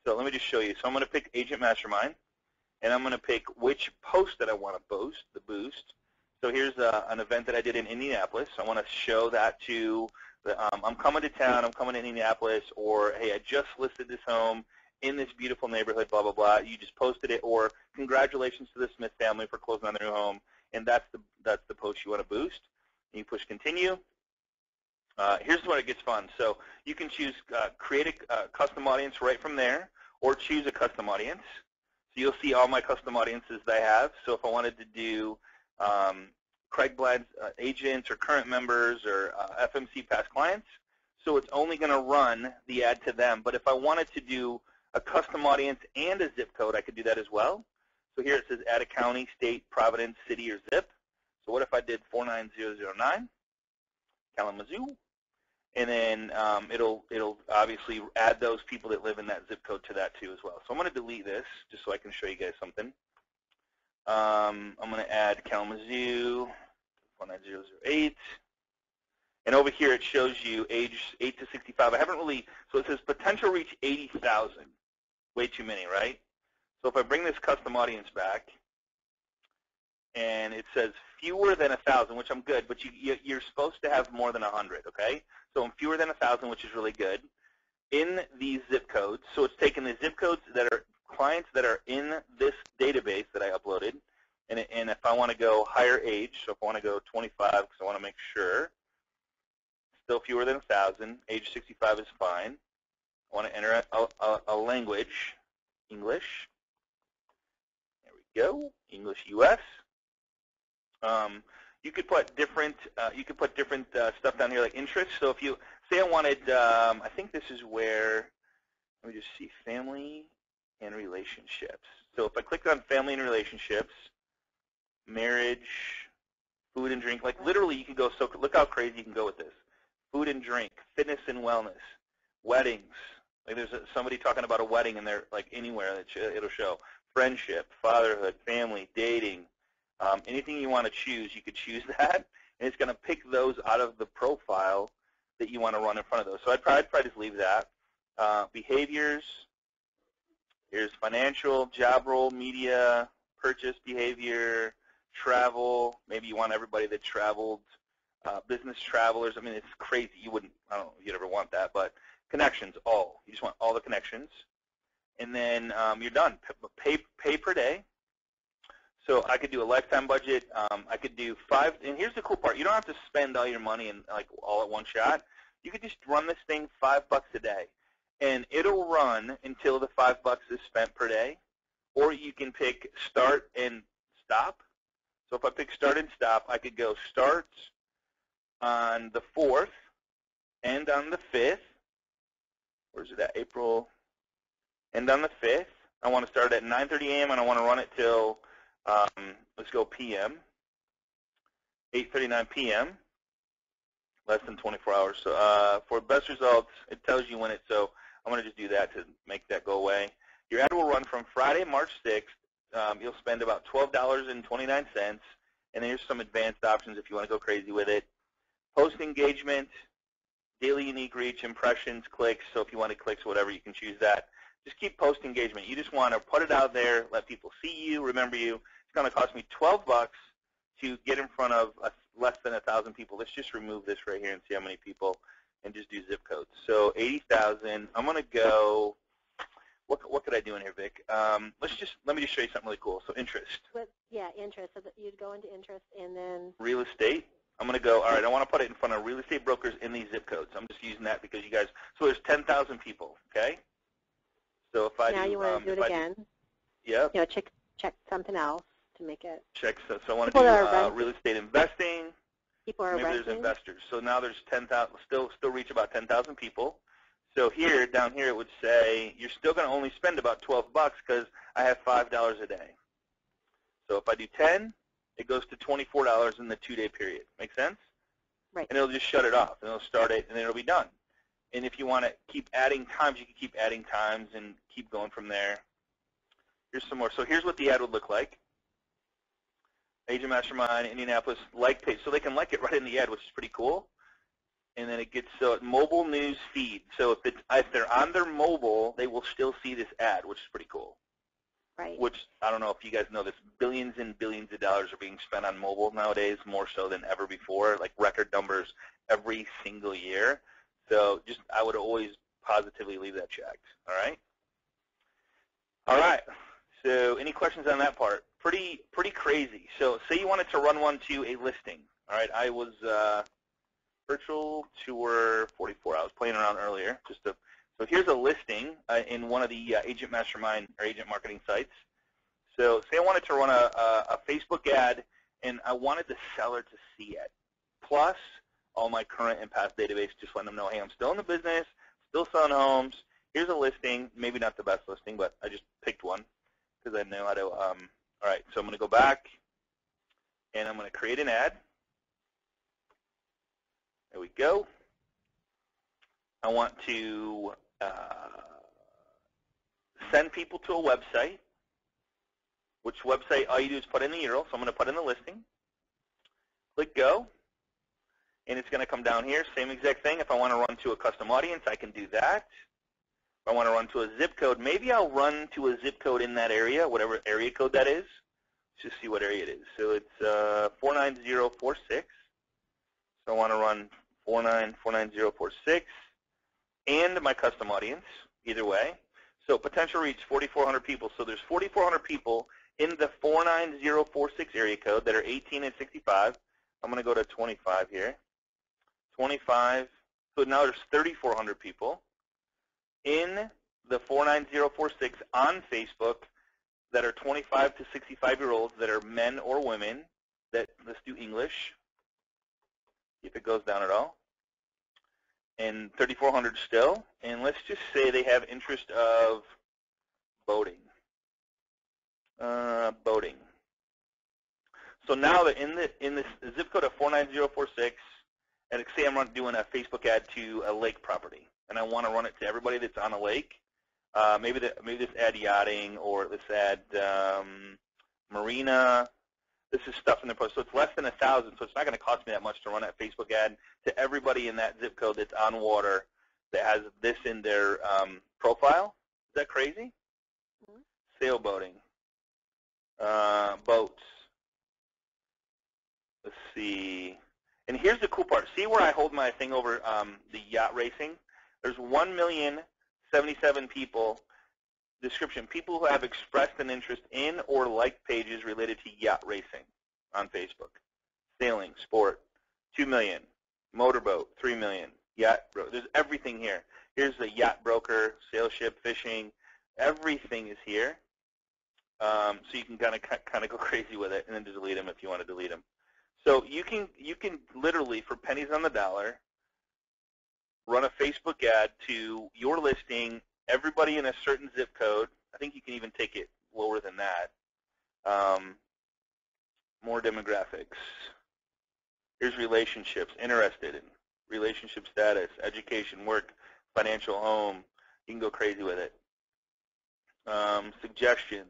So let me just show you. So I'm going to pick Agent Mastermind, and I'm going to pick which post that I want to boost, the boost. So here's an event that I did in Indianapolis. I want to show that to, I'm coming to town, I'm coming to Indianapolis, or, hey, I just listed this home in this beautiful neighborhood, blah, blah, blah. You just posted it, or congratulations to the Smith family for closing on their new home, and that's the post you want to boost. And you push continue. Here's where it gets fun. So you can choose create a custom audience right from there, or choose a custom audience. So you'll see all my custom audiences that I have. So if I wanted to do Craig Blad's agents or current members or FMC past clients, so it's only going to run the ad to them. But if I wanted to do a custom audience and a zip code, I could do that as well. So here it says add a county, state, Providence, city, or zip. So what if I did 49009, Kalamazoo? And then it'll obviously add those people that live in that zip code to that too as well. So I'm going to delete this just so I can show you guys something. I'm going to add Kalamazoo 49008. And over here it shows you age 8 to 65. I haven't really, so it says potential reach 80,000. Way too many, right? So if I bring this custom audience back, and it says fewer than 1,000, which I'm good, but you're supposed to have more than 100, okay? So I'm fewer than 1,000, which is really good. In these zip codes, so it's taking the zip codes that are clients that are in this database that I uploaded, and if I want to go higher age, so if I want to go 25, because I want to make sure, still fewer than 1,000, age 65 is fine. I want to enter a language, English. There we go, English US. You could put different stuff down here like interests. So if you say I wanted, I think this is where, let me just see, family and relationships. So if I clicked on family and relationships, marriage, food and drink, like literally you can go, so look how crazy you can go with this. Food and drink, fitness and wellness, weddings. Like there's somebody talking about a wedding and they're like anywhere that it'll show. Friendship, fatherhood, family, dating. Anything you want to choose, you could choose that, and it's going to pick those out of the profile that you want to run in front of those. So I'd probably just leave that. Behaviors, here's financial, job role, media, purchase behavior, travel. Maybe you want everybody that traveled, business travelers. I mean, it's crazy. You wouldn't, I don't know if you'd ever want that, but connections, all. You just want all the connections. And then you're done. Pay per day. So I could do a lifetime budget. I could do 5, and here's the cool part. You don't have to spend all your money in like all at one shot. You could just run this thing $5 a day, and it'll run until the $5 is spent per day. Or you can pick start and stop. So if I pick start and stop, I could go start on the 4th, end on the 5th. Where's it at? April. End on the 5th. I want to start at 9:30 a.m. and I want to run it till let's go p.m., 8:39 p.m., less than 24 hours. So for best results, it tells you when it's, so I'm going to just do that to make that go away. Your ad will run from Friday, March 6th. You'll spend about $12.29, and here's some advanced options if you want to go crazy with it. Post engagement, daily unique reach, impressions, clicks. So if you want to clicks, whatever, you can choose that. Just keep post engagement. You just want to put it out there, let people see you, remember you. It's going to cost me $12 to get in front of less than 1,000 people. Let's just remove this right here and see how many people, and just do zip codes. So 80,000. I'm going to go. What could I do in here, Vic? Let me just show you something really cool. So interest. Yeah, interest. So that you'd go into interest and then real estate. I'm going to go. All right. I want to put it in front of real estate brokers in these zip codes. I'm just using that because you guys. So there's 10,000 people. Okay. So if I now do, you want to do it again. Yep. You know, check something else to make it. Check. So I want to do real estate investing. People are Maybe renting. there's investors. So now there's 10,000. Still reach about 10,000 people. So here, down here, it would say you're still going to only spend about $12 because I have $5 a day. So if I do 10, it goes to $24 in the 2-day period. Make sense? Right. And it'll just shut it off, and it'll start it, and then it'll be done. And if you want to keep adding times, you can keep adding times and keep going from there. Here's some more. So here's what the ad would look like. Agent Mastermind, Indianapolis, like page. So they can like it right in the ad, which is pretty cool. and then it gets mobile news feed. So if they're on their mobile, they will still see this ad, which is pretty cool. Right. Which, I don't know if you guys know this, billions and billions of dollars are being spent on mobile nowadays, more so than ever before, like record numbers every single year. So just, I would always positively leave that checked, all right? All right, so any questions on that part? Pretty crazy. So say you wanted to run one to a listing, all right? I was virtual tour 44. I was playing around earlier, so here's a listing in one of the Agent Mastermind or Agent Marketing sites. So say I wanted to run a Facebook ad, and I wanted the seller to see it, plus all my current and past database, just letting them know, hey, I'm still in the business, still selling homes. Here's a listing, maybe not the best listing, but I just picked one because I know how to. All right, so I'm going to go back, and I'm going to create an ad. There we go. I want to send people to a website, which website all you do is put in the URL. So I'm going to put in the listing. Click go, and it's going to come down here. Same exact thing. If I want to run to a custom audience, I can do that. If I want to run to a zip code, maybe I'll run to a zip code in that area, whatever area code that is. Let's just see what area it is. So it's 49046. So I want to run 49046 and my custom audience, either way. So potential reach, 4,400 people. So there's 4,400 people in the 49046 area code that are 18 and 65. I'm going to go to 25 here. 25. So now there's 3,400 people in the 49046 on Facebook that are 25 to 65-year-olds that are men or women that, let's do English, if it goes down at all. And 3,400 still, and let's just say they have interest of boating. Boating. So now that in this zip code of 49046, and say I'm doing a Facebook ad to a lake property, and I want to run it to everybody that's on a lake. Maybe this ad yachting, or this ad marina. This is stuff in the post. So it's less than 1,000, so it's not going to cost me that much to run that Facebook ad to everybody in that zip code that's on water that has this in their profile. Is that crazy? Mm-hmm. Sailboating. Boats. Let's see. And here's the cool part. See where I hold my thing over the yacht racing? There's 1,077 people. Description, people who have expressed an interest in or like pages related to yacht racing on Facebook. Sailing, sport, 2 million. Motorboat, 3 million. Yacht, there's everything here. Here's the yacht broker, sail ship, fishing. Everything is here. So you can kind of go crazy with it and then delete them if you want to delete them. So you can literally, for pennies on the dollar, run a Facebook ad to your listing, everybody in a certain zip code. I think you can even take it lower than that. More demographics. Here's relationships, interested in relationship status, education, work, financial, home. You can go crazy with it. Suggestions,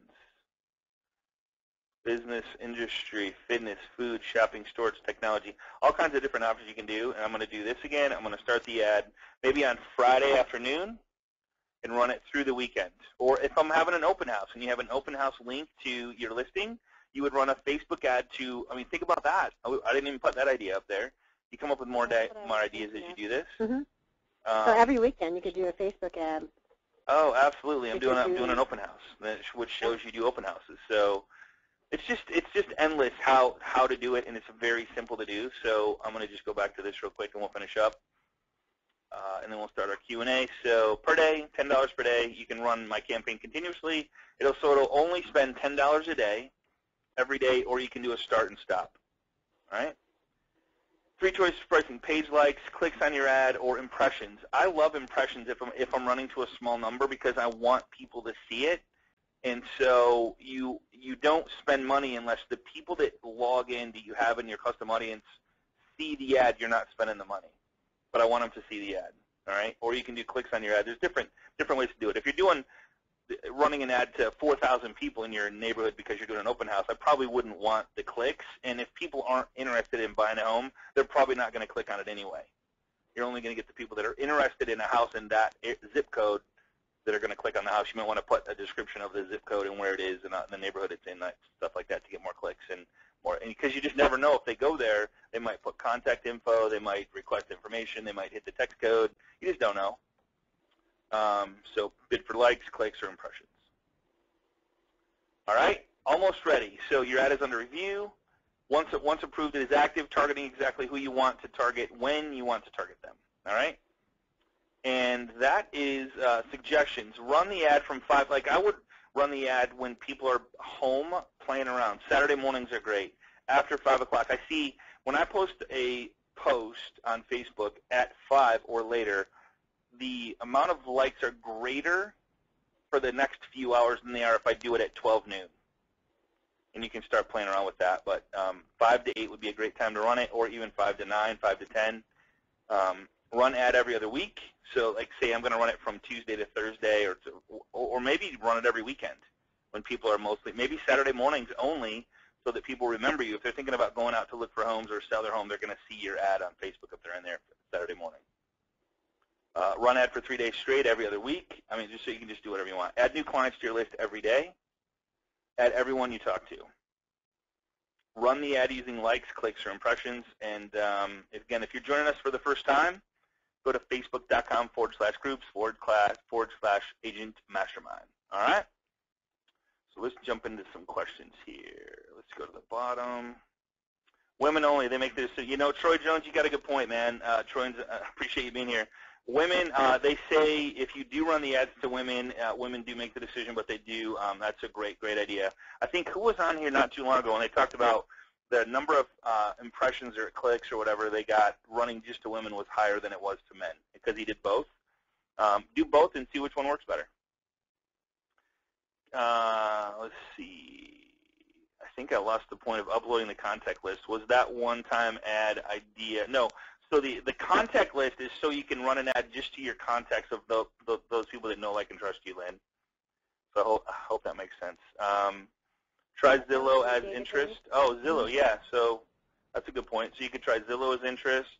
business, industry, fitness, food, shopping, storage, technology, all kinds of different options you can do. And I'm going to do this again. I'm going to start the ad maybe on Friday afternoon and run it through the weekend. Or if I'm having an open house and you have an open house link to your listing, you would run a Facebook ad to, I mean, think about that. I didn't even put that idea up there. You come up with more ideas as you do this. Mm-hmm. So every weekend you could do a Facebook ad. Oh, absolutely. I'm doing an open house, which shows you do open houses. So it's just endless how to do it, and it's very simple to do. So I'm going to just go back to this real quick, and we'll finish up. And then we'll start our Q&A. So per day, $10 per day. You can run my campaign continuously. It'll only spend $10 a day, every day, or you can do a start and stop. All right? 3 choices pricing: page likes, clicks on your ad, or impressions. I love impressions if I'm running to a small number because I want people to see it. And so you don't spend money unless the people that log in that you have in your custom audience see the ad. You're not spending the money, but I want them to see the ad. All right? Or you can do clicks on your ad. There's different ways to do it. If you're running an ad to 4,000 people in your neighborhood because you're doing an open house, I probably wouldn't want the clicks. And if people aren't interested in buying a home, they're probably not going to click on it anyway. You're only going to get the people that are interested in a house in that zip code that are going to click on the house. You might want to put a description of the zip code and where it is and the neighborhood it's in, stuff like that, to get more clicks and more. And because you just never know, if they go there, they might put contact info, they might request information, they might hit the text code. You just don't know. So bid for likes, clicks, or impressions. All right, almost ready. So your ad is under review. Once approved, it is active, targeting exactly who you want to target when you want to target them. All right? And that is suggestions. Run the ad from 5. Like, I would run the ad when people are home playing around. Saturday mornings are great. After 5 o'clock. I see when I post a post on Facebook at 5 or later, the amount of likes are greater for the next few hours than they are if I do it at 12 noon. And you can start playing around with that. But 5 to 8 would be a great time to run it, or even 5 to 9, 5 to 10. Run ad every other week. So, like, say I'm going to run it from Tuesday to Thursday, or maybe run it every weekend when people are mostly, maybe Saturday mornings only, so that people remember you. If they're thinking about going out to look for homes or sell their home, they're going to see your ad on Facebook if they're in there Saturday morning. Run ad for 3 days straight every other week. I mean, just so you can just do whatever you want. Add new clients to your list every day. Add everyone you talk to. Run the ad using likes, clicks, or impressions. And again, if you're joining us for the first time, go to facebook.com/groups/agent mastermind. All right? So let's jump into some questions here. Let's go to the bottom. Women only, they make this. You know, Troy Jones, you got a good point, man. Troy, appreciate you being here. Women, they say if you do run the ads to women, women do make the decision, but they do. That's a great idea. I think who was on here not too long ago, and they talked about the number of impressions or clicks or whatever they got running just to women was higher than it was to men because he did both. Do both and see which one works better. Let's see. I think I lost the point of uploading the contact list. Was that one-time ad idea? No. So the contact list is so you can run an ad just to your contacts of those people that know, like, and trust you, Lynn. So I hope that makes sense. Try Zillow as interest. Oh, Zillow, yeah. So that's a good point. So you could try Zillow as interest.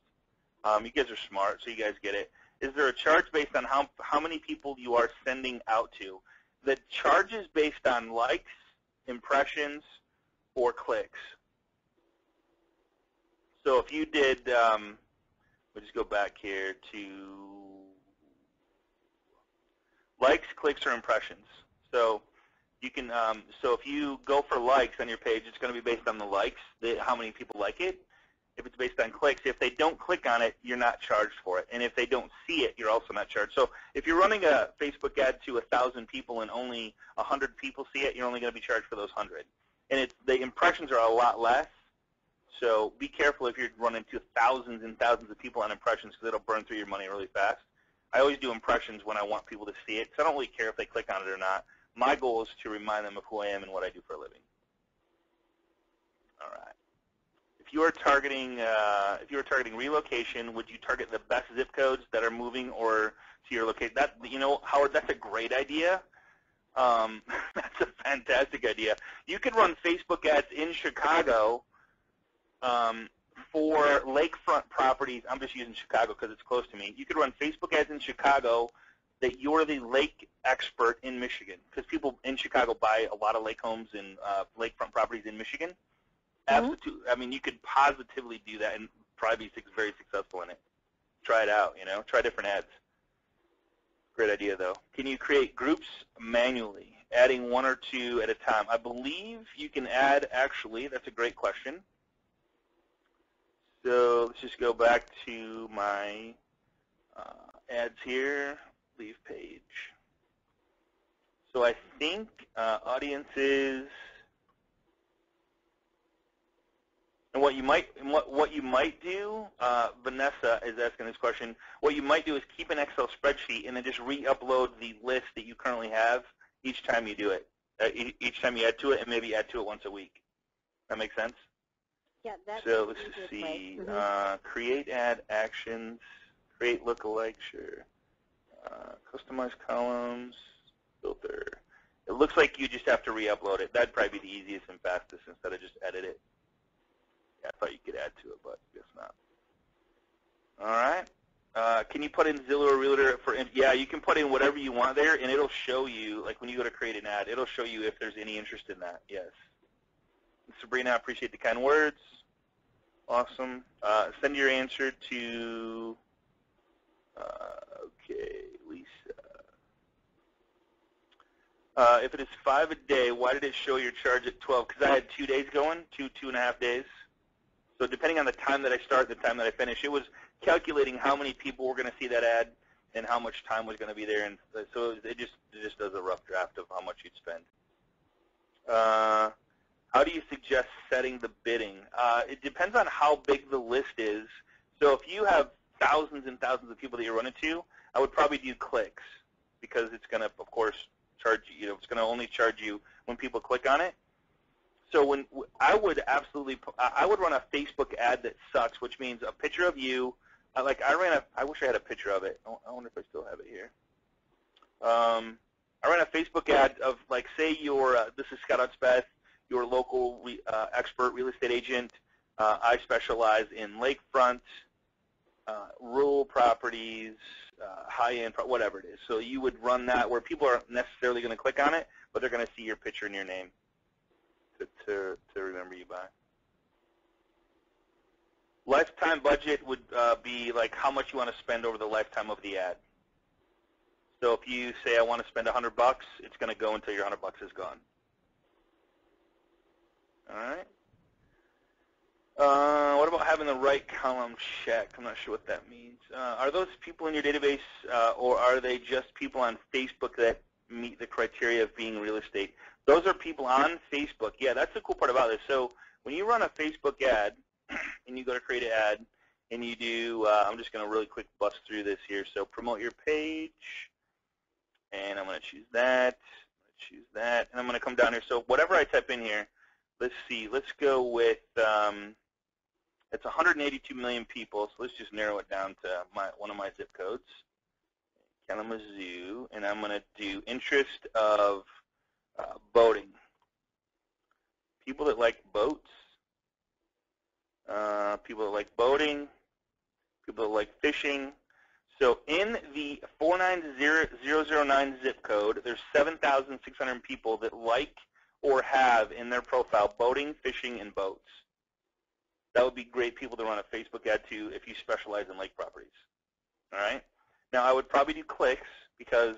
You guys are smart, so you guys get it. Is there a charge based on how many people you are sending out to? The charge is based on likes, impressions, or clicks. So if you did, we'll just go back here to likes, clicks, or impressions. So you can, so if you go for likes on your page, it's going to be based on the likes, how many people like it. If it's based on clicks, if they don't click on it, you're not charged for it. And if they don't see it, you're also not charged. So if you're running a Facebook ad to 1,000 people and only 100 people see it, you're only going to be charged for those 100. And the impressions are a lot less. So be careful if you're running to thousands and thousands of people on impressions because it'll burn through your money really fast. I always do impressions when I want people to see it because I don't really care if they click on it or not. My goal is to remind them of who I am and what I do for a living. All right. If you are targeting relocation, would you target the best zip codes that are moving or to your location? That, you know, Howard, that's a great idea. That's a fantastic idea. You could run Facebook ads in Chicago for lakefront properties. I'm just using Chicago because it's close to me. You could run Facebook ads in Chicago that you're the lake expert in Michigan because people in Chicago buy a lot of lake homes and lakefront properties in Michigan. Absolutely. I mean, you could positively do that and probably be very successful in it. Try it out, you know. Try different ads. Great idea, though. Can you create groups manually, adding 1 or 2 at a time? I believe you can add, actually. That's a great question. So let's just go back to my ads here, leave page. So I think audiences, and what you might do, Vanessa is asking this question. What you might do is keep an Excel spreadsheet and then just re-upload the list that you currently have each time you do it. Each time you add to it, and maybe add to it once a week. That make sense? Yeah, that's so let's just see. Create ad actions, create lookalike, sure. Customize columns, filter. It looks like you just have to re-upload it. That'd probably be the easiest and fastest instead of just edit it. Yeah, I thought you could add to it, but I guess not. All right. can you put in Zillow or Realtor for, yeah, you can put in whatever you want there, and it'll show you, like when you go to create an ad, it'll show you if there's any interest in that, yes. Sabrina, I appreciate the kind words. Awesome. Send your answer to, okay, Lisa. If it is 5 a day, why did it show your charge at 12? Because I had 2 days going, 2.5 days. So depending on the time that I start, the time that I finish, it was calculating how many people were going to see that ad and how much time was going to be there. And so it just does a rough draft of how much you'd spend. How do you suggest setting the bidding? It depends on how big the list is. So if you have thousands and thousands of people that you're running to, I would probably do clicks because it's going to, of course, charge you. It's going to only charge you when people click on it. So when I would run a Facebook ad that sucks, which means a picture of you. I wish I had a picture of it. I wonder if I still have it here. I ran a Facebook ad of, like, say this is Scott Utspeth, your local expert real estate agent. I specialize in lakefront, rural properties, high-end, whatever it is. So you would run that where people aren't necessarily going to click on it, but they're going to see your picture and your name to remember you by. Lifetime budget would be like how much you want to spend over the lifetime of the ad. So if you say I want to spend $100, it's going to go until your $100 is gone. All right. What about having the right column checked? I'm not sure what that means. Are those people in your database, or are they just people on Facebook that meet the criteria of being real estate? Those are people on Facebook. Yeah, that's the cool part about this. So when you run a Facebook ad and you go to create an ad and you do, I'm just going to really quick bust through this here. So promote your page, and I'm going to choose that, and I'm going to come down here. So whatever I type in here, let's see, let's go with, it's 182 million people, so let's just narrow it down to one of my zip codes, Kalamazoo, and I'm going to do interest of boating. People that like boats, people that like boating, people that like fishing. So in the 49009 zip code, there's 7,600 people that like or have in their profile boating, fishing, and boats. That would be great people to run a Facebook ad to if you specialize in lake properties. All right? Now, I would probably do clicks because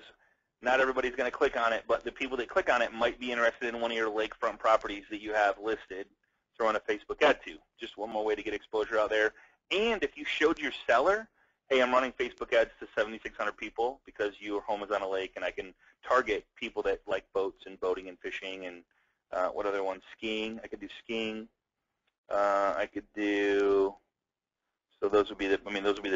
not everybody's going to click on it, but the people that click on it might be interested in one of your lakefront properties that you have listed to run a Facebook ad to. Just one more way to get exposure out there. And if you showed your seller, hey, I'm running Facebook ads to 7,600 people because your home is on a lake, and I can target people that like boats and boating and fishing and what other ones? Skiing. I could do skiing. I could do, so those would be the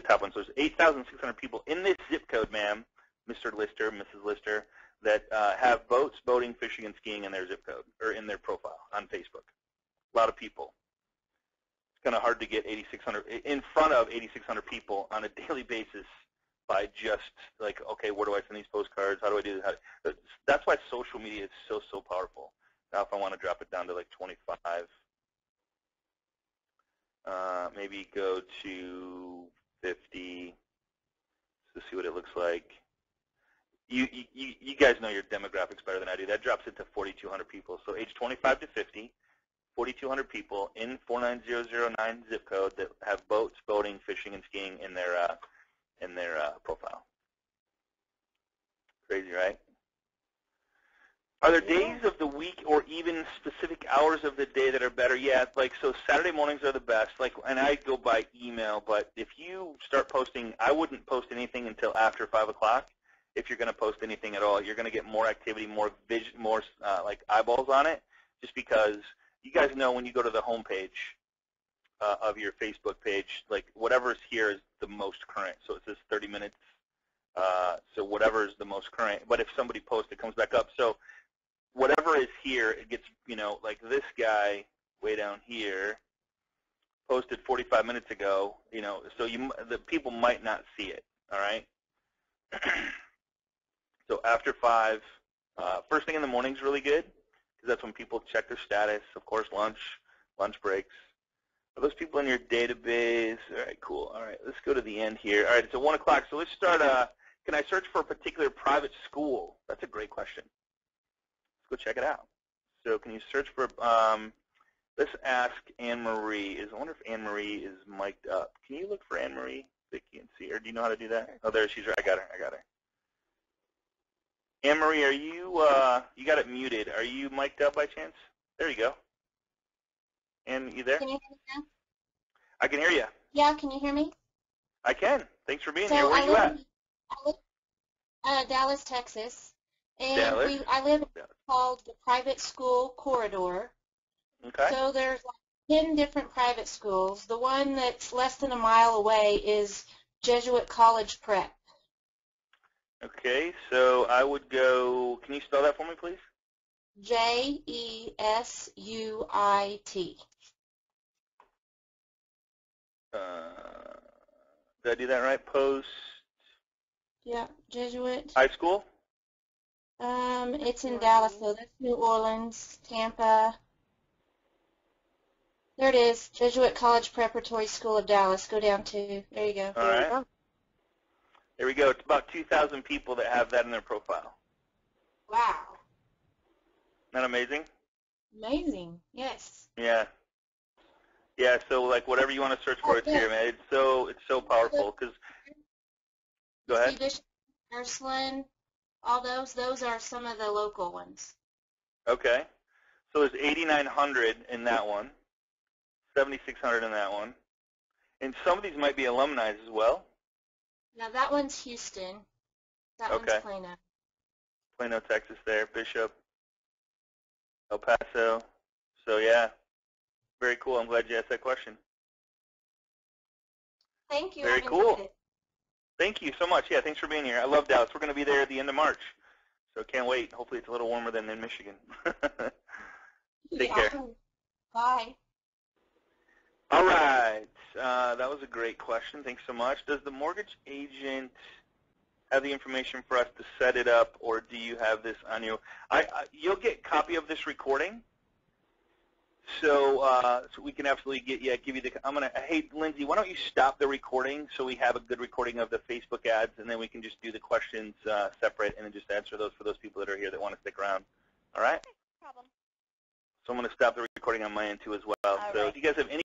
top ones. So there's 8,600 people in this zip code, ma'am, Mr. Lister, Mrs. Lister, that have boats, boating, fishing, and skiing in their zip code or in their profile on Facebook. A lot of people. It's kind of hard to get 8,600 in front of 8,600 people on a daily basis by just like, okay, where do I send these postcards? How do I do this? That's why social media is so powerful. Now, if I want to drop it down to like 25. Maybe go to 50 to see what it looks like. You guys know your demographics better than I do. That drops it to 4,200 people. So age 25 to 50, 4,200 people in 49009 zip code that have boats, boating, fishing, and skiing in their profile. Crazy, right? Are there days of the week or even specific hours of the day that are better? Yeah, like so Saturday mornings are the best. Like, and I go by email, but if you start posting, I wouldn't post anything until after 5 o'clock. If you're going to post anything at all, you're going to get more activity, more like eyeballs on it, just because you guys know when you go to the home page of your Facebook page, like whatever's here is the most current. So it says 30 minutes. So whatever is the most current. But if somebody posts, it comes back up. So whatever is here, it gets, like this guy way down here posted 45 minutes ago, so the people might not see it, all right? So after 5, first thing in the morning is really good because that's when people check their status, of course, lunch breaks. Are those people in your database? All right, cool. All right, let's go to the end here. All right, it's at 1 o'clock, so let's start. Can I search for a particular private school? That's a great question. Let's go check it out. So can you search for, let's ask Anne-Marie. I wonder if Anne-Marie is mic'd up. Can you look for Anne-Marie, Vicki, and see her? Do you know how to do that? Oh, there she's right. I got her. Anne-Marie, are you, you got it muted. Are you mic'd up by chance? There you go. Anne, you there? Can you hear me now? I can hear you. Yeah, can you hear me? I can. Thanks for being here. Where are you at? I live Dallas, Texas. And Dallas? I live in what's called the private school corridor. Okay. So there's like 10 different private schools. The one that's less than a mile away is Jesuit College Prep. Okay, so I would go, can you spell that for me, please? Jesuit. Did I do that right? Post Yeah, Jesuit. High School? It's in Dallas, so that's New Orleans, Tampa. There it is, Jesuit College Preparatory School of Dallas. Go down to, there you go. All right. There we go. It's about 2,000 people that have that in their profile. Wow. Isn't that amazing? Amazing, yes. Yeah. Yeah, so like whatever you want to search for, it's here, man. It's so powerful because, go ahead. Bishop, Ursuline, all those are some of the local ones. Okay. So there's 8,900 in that one, 7,600 in that one. And some of these might be alumni as well. Now that one's Houston. That one's Plano. Plano, Texas there, Bishop, El Paso. So yeah, very cool. I'm glad you asked that question. Thank you. Very I've cool. enjoyed it. Thank you so much. Yeah, thanks for being here. I love Dallas. We're going to be there at the end of March, so can't wait. Hopefully it's a little warmer than in Michigan. Take care. Bye. All right. That was a great question. Thanks so much. Does the mortgage agent have the information for us to set it up, or do you have this on you? You'll get a copy of this recording, so we can absolutely give you the. Hey, Lindsay, why don't you stop the recording so we have a good recording of the Facebook ads, and then we can just do the questions separate and then just answer those for those people that are here that want to stick around. All right? No problem. So I'm going to stop the recording on my end too as well. So if you guys have any